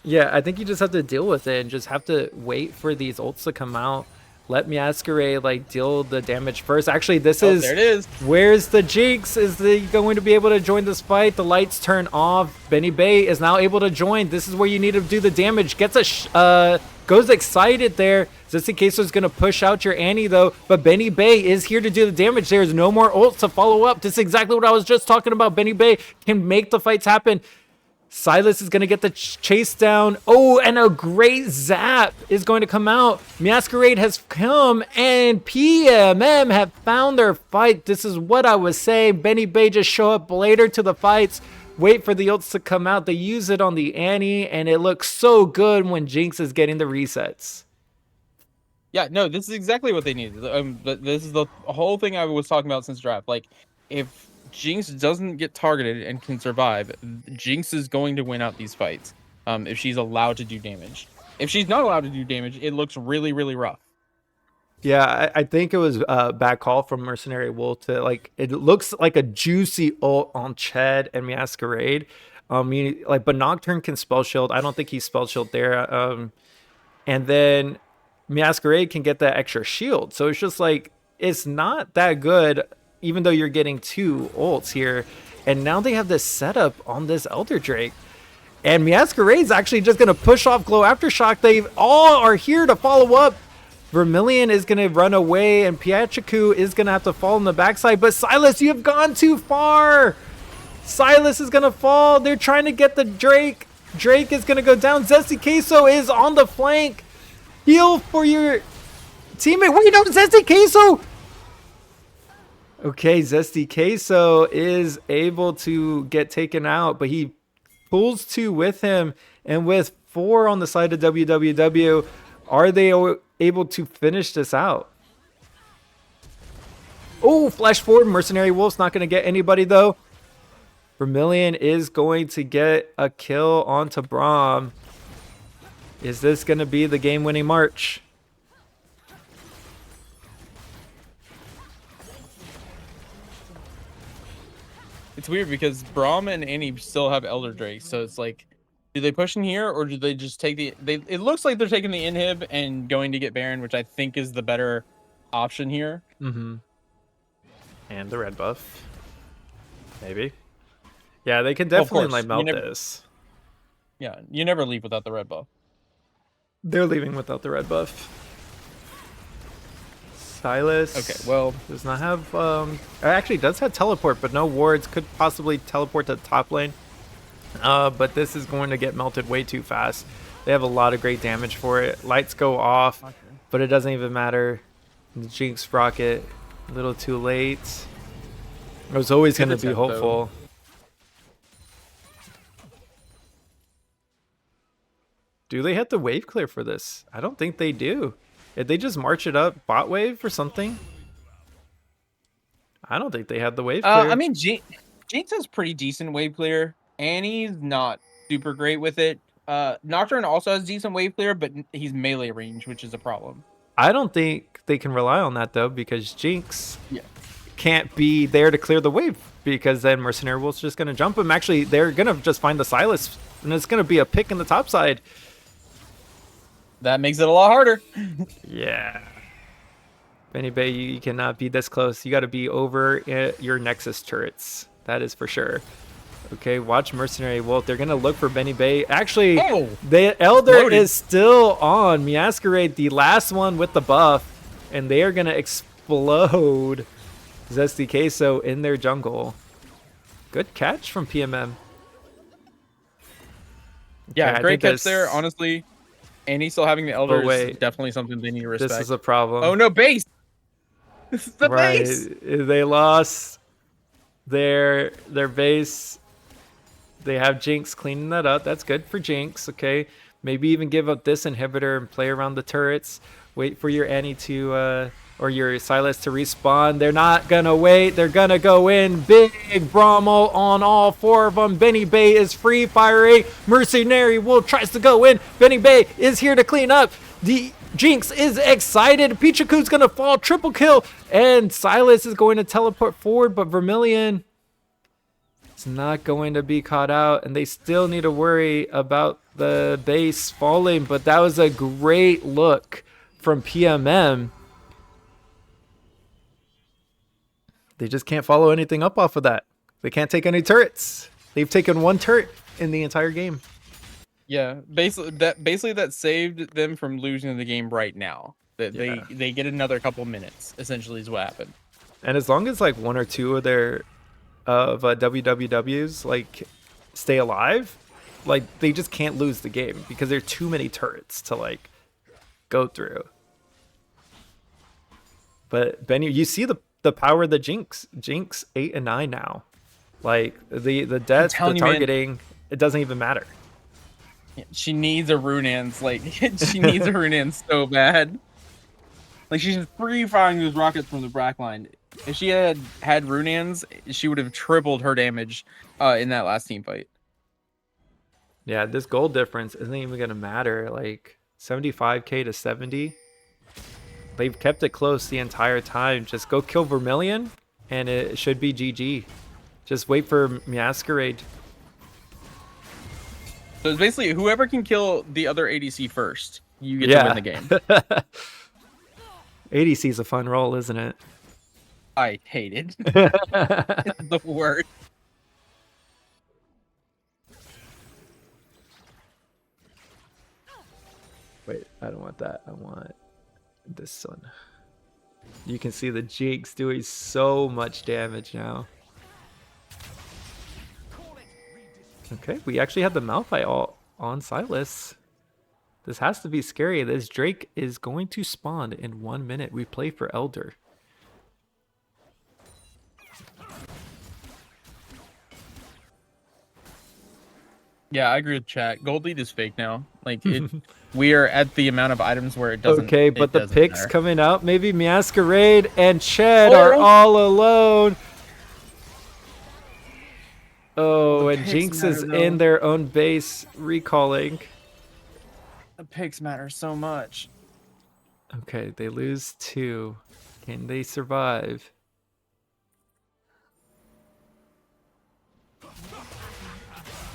Speaker 2: Yeah, I think you just have to deal with it and just have to wait for these ults to come out. Let Masquerade like deal the damage first. Actually, this is
Speaker 1: there it is.
Speaker 2: Where's the Jinx? Is he going to be able to join this fight? The lights turn off. Benny Bay is now able to join. This is where you need to do the damage. Gets a goes excited there. Zesty Queso is going to push out your Annie though, but Benny Bay is here to do the damage. There's no more ults to follow up. This is exactly what I was just talking about. Benny Bay can make the fights happen. Silas is going to get the chase down. Oh, and a great zap is going to come out. Masquerade has come, and PMM have found their fight. This is what I was saying. Benny Bay just show up later to the fights. Wait for the ults to come out. They use it on the Annie, and it looks so good when Jinx is getting the resets.
Speaker 1: Yeah, no, this is exactly what they needed. This is the whole thing I was talking about since draft. Like, if Jinx doesn't get targeted and can survive, Jinx is going to win out these fights if she's allowed to do damage. If she's not allowed to do damage, it looks really, really rough.
Speaker 2: Yeah, I think it was a bad call from Mercenary Wolf to like, it looks like a juicy ult on Ched and Masquerade. But Nocturne can spell shield. I don't think he's spell shield there. And then Masquerade can get that extra shield. So it's just like, it's not that good, even though you're getting 2 ults here. And now they have this setup on this Elder Drake. And Masquerade's actually just going to push off Glow Aftershock. They all are here to follow up. Vermilion is going to run away, and Piachiku is going to have to fall on the backside. But Silas, you have gone too far. Silas is going to fall. They're trying to get the Drake. Drake is going to go down. Zesty Queso is on the flank. Heal for your teammate. Wait, no, Zesty Queso. Okay, Zesty Queso is able to get taken out, but he pulls 2 with him. And with 4 on the side of WWW, are they able to finish this out? Oh, flash forward. Mercenary Wolf's not going to get anybody, though. Vermilion is going to get a kill onto Braum. Is this going to be the game-winning march?
Speaker 1: It's weird because Braum and Annie still have Elder Drake, so it's like, do they push in here or do they just take the... It looks like they're taking the inhib and going to get Baron, which I think is the better option here.
Speaker 2: Mm-hmm. And the red buff. Maybe. Yeah, they can definitely like melt this.
Speaker 1: Yeah, you never leave without the red buff.
Speaker 2: They're leaving without the red buff. Silas.
Speaker 1: Okay, well,
Speaker 2: does not have... actually does have teleport, but no wards. Could possibly teleport to the top lane. But this is going to get melted way too fast. They have a lot of great damage for it. Lights go off, but it doesn't even matter. The Jinx rocket, a little too late. I was always going to be hopeful. Do they have to wave clear for this? I don't think they do. If they just march it up bot wave or something, I don't think they had the wave clear.
Speaker 1: I mean, Jinx has pretty decent wave clear. Annie's not super great with it. Nocturne also has decent wave clear, but he's melee range, which is a problem.
Speaker 2: I don't think they can rely on that, though, because Jinx can't be there to clear the wave, because then Mercenary Wolf's just going to jump him. Actually, they're going to just find the Silas, and it's going to be a pick in the top side.
Speaker 1: That makes it a lot harder.
Speaker 2: Yeah. Benny Bay, you cannot be this close. You got to be over your Nexus turrets. That is for sure. Okay, watch Mercenary Wolf. They're going to look for Benny Bay. Actually, the Elder is still on. Masquerade, the last one with the buff. And they are going to explode Zesty Queso in their jungle. Good catch from PMM.
Speaker 1: Yeah, okay, great catch there, honestly. Annie still having the Elder is definitely something they need to respect.
Speaker 2: This is a problem.
Speaker 1: Oh, no, base! This is the base!
Speaker 2: They lost their base. They have Jinx cleaning that up. That's good for Jinx, okay? Maybe even give up this inhibitor and play around the turrets. Wait for your Annie to, or your Silas to respawn. They're not going to wait. They're going to go in. Big Bromo on all 4 of them. Benny Bay is free firing. Mercenary Wolf tries to go in. Benny Bay is here to clean up. The Jinx is excited. Pichaku's going to fall. Triple kill. And Silas is going to teleport forward, but Vermilion It's not going to be caught out, and they still need to worry about the base falling, but that was a great look from PMM. They just can't follow anything up off of that. They can't take any turrets. They've taken one turret in the entire game.
Speaker 1: Yeah, basically that saved them from losing the game right now. That they get another couple minutes, essentially, is what happened.
Speaker 2: And as long as like one or two of their WWWs like stay alive, like they just can't lose the game because there are too many turrets to like go through. But Benny, you see the power of the Jinx 8 and 9 now. Like the death, the targeting, man, it doesn't even matter.
Speaker 1: She needs a Runans, like she needs a Runans so bad. Like she's free firing those rockets from the backline. If she had Runans, she would have tripled her damage in that last team fight.
Speaker 2: Yeah, this gold difference isn't even gonna matter. Like 75k to 70. They've kept it close the entire time. Just go kill Vermilion, and it should be GG. Just wait for Masquerade.
Speaker 1: So it's basically whoever can kill the other ADC first, you get to win the game.
Speaker 2: ADC is a fun role, isn't it?
Speaker 1: I hate it. It's the worst.
Speaker 2: Wait, I don't want that. I want this one. You can see the Jinx doing so much damage now. Okay, we actually have the Malphite all on Sylas. This has to be scary. This Drake is going to spawn in 1 minute. We play for Elder.
Speaker 1: Yeah, I agree with chat. Gold lead is fake now. Like we are at the amount of items where it doesn't.
Speaker 2: Okay, but the picks coming out. Maybe Masquerade and Ched are all alone. Oh, and Jinx is in their own base recalling.
Speaker 1: The picks matter so much.
Speaker 2: Okay, they lose 2. Can they survive?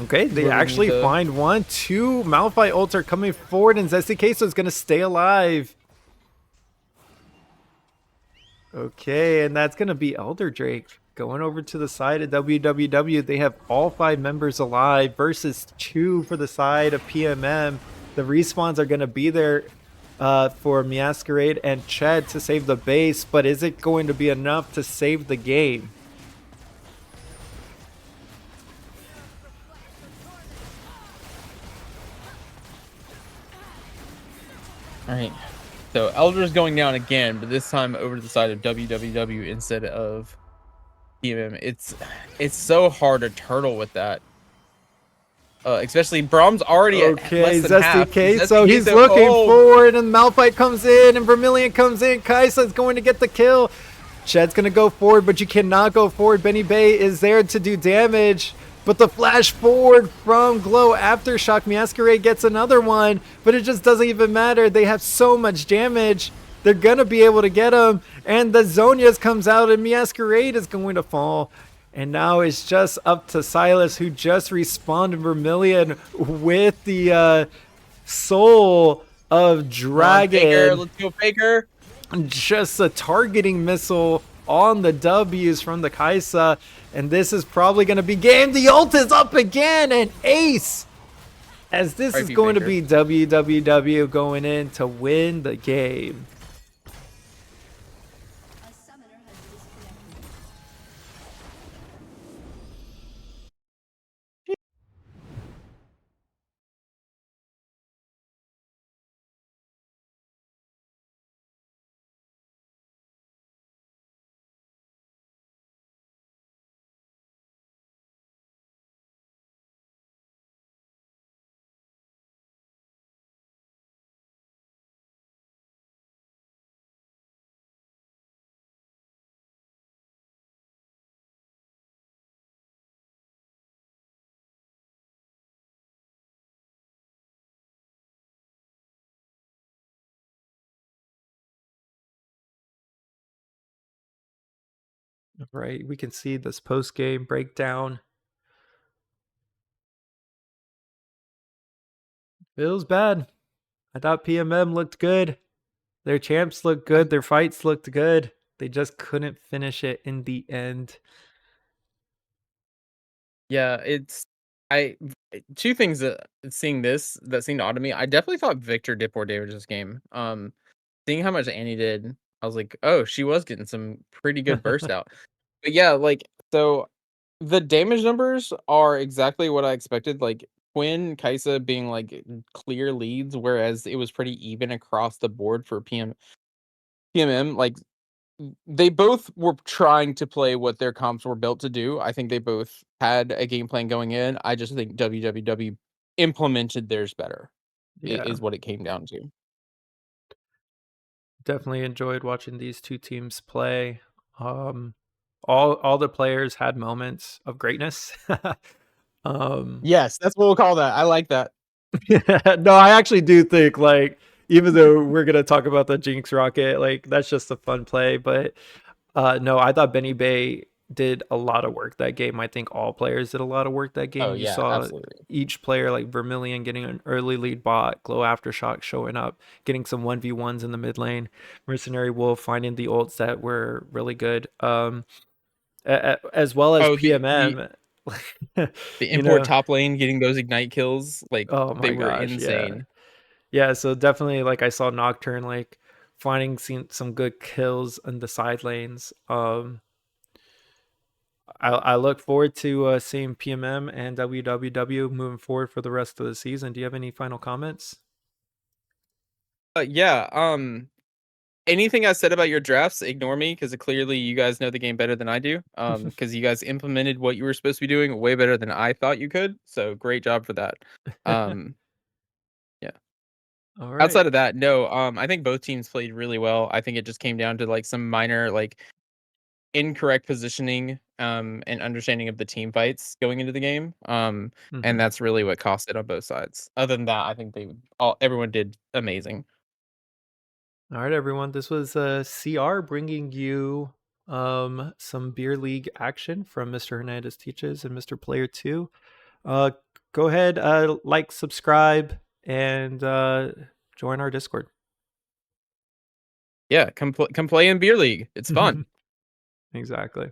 Speaker 2: Okay, they actually find 1. 2 Malphite ults are coming forward, and Zesty Queso is going to stay alive. Okay, and that's going to be Elder Drake going over to the side of WWW. They have all 5 members alive versus 2 for the side of PMM. The respawns are going to be there for Masquerade and Ched to save the base, but is it going to be enough to save the game?
Speaker 1: All right, so Elder's going down again, but this time over to the side of WWW instead of PMM. It's so hard to turtle with that. Especially Brahm's already at less than half.
Speaker 2: So he's looking forward, and Malphite comes in, and Vermilion comes in. Kai'Sa's going to get the kill. Ched's going to go forward, but you cannot go forward. Benny Bay is there to do damage. But the flash forward from Glow Aftershock, Masquerade gets another one, but it just doesn't even matter. They have so much damage. They're going to be able to get him. And the Zhonya's comes out, and Masquerade is going to fall. And now it's just up to Sylas, who just respawned Vermilion with the Soul of Dragon.
Speaker 1: Let's go, Faker.
Speaker 2: Just a targeting missile on the W's from the Kai'Sa. And this is probably going to be game. The ult is up again, and ace. As this is going to be WWW going in to win the game. Right, we can see this post-game breakdown It was bad. I thought PMM looked good. Their champs looked good. Their fights looked good. They just couldn't finish it in the end.
Speaker 1: Yeah, it's I two things that seeing this that seemed odd to me. I definitely thought Victor did more damage this game. Seeing how much Annie did, I was like, oh, she was getting some pretty good burst out. But yeah, like so the damage numbers are exactly what I expected. Like Quinn, Kaisa being like clear leads, whereas it was pretty even across the board for PMM. Like they both were trying to play what their comps were built to do. I think they both had a game plan going in. I just think WWW implemented theirs better.
Speaker 2: Yeah,
Speaker 1: Is what it came down to.
Speaker 2: definitely enjoyed watching these two teams play. All the players had moments of greatness.
Speaker 1: Yes, that's what we'll call that. I like that.
Speaker 2: No, I actually do think, like, even though we're gonna talk about the Jinx rocket, like that's just a fun play. But no, I thought Benny Bay did a lot of work that game. I think all players did a lot of work that
Speaker 1: Oh
Speaker 2: game. You
Speaker 1: yeah,
Speaker 2: saw
Speaker 1: absolutely.
Speaker 2: each player, like Vermilion getting an early lead bot, Glow Aftershock showing up, getting some 1v1s in the mid lane, Mercenary Wolf finding the ults that were really good. As well as
Speaker 1: Oh, the
Speaker 2: PMM.
Speaker 1: the
Speaker 2: You
Speaker 1: import
Speaker 2: know,
Speaker 1: top lane getting those ignite kills, like
Speaker 2: oh
Speaker 1: they
Speaker 2: my
Speaker 1: were
Speaker 2: gosh, yeah.
Speaker 1: insane.
Speaker 2: Yeah, so definitely, like, I saw Nocturne like finding some good kills in the side lanes. I look forward to seeing PMM and WWW moving forward for the rest of the season. Do you have any final comments?
Speaker 1: Yeah. Anything I said about your drafts, ignore me because clearly you guys know the game better than I do. Because you guys implemented what you were supposed to be doing way better than I thought you could. So great job for that. Um, yeah.
Speaker 2: All right.
Speaker 1: Outside of that, no. I think both teams played really well. I think it just came down to like some minor like incorrect positioning and understanding of the team fights going into the game. And
Speaker 2: Mhm.
Speaker 1: that's really what cost it on both sides. Other than that, I think everyone did amazing.
Speaker 2: All right, everyone. This was CR bringing you some beer league action from Mr. Hernandez Teaches and Mr. Player 2. Uh, go ahead, like, subscribe, and join our Discord.
Speaker 1: Yeah, come play in beer league. It's fun.
Speaker 2: Exactly.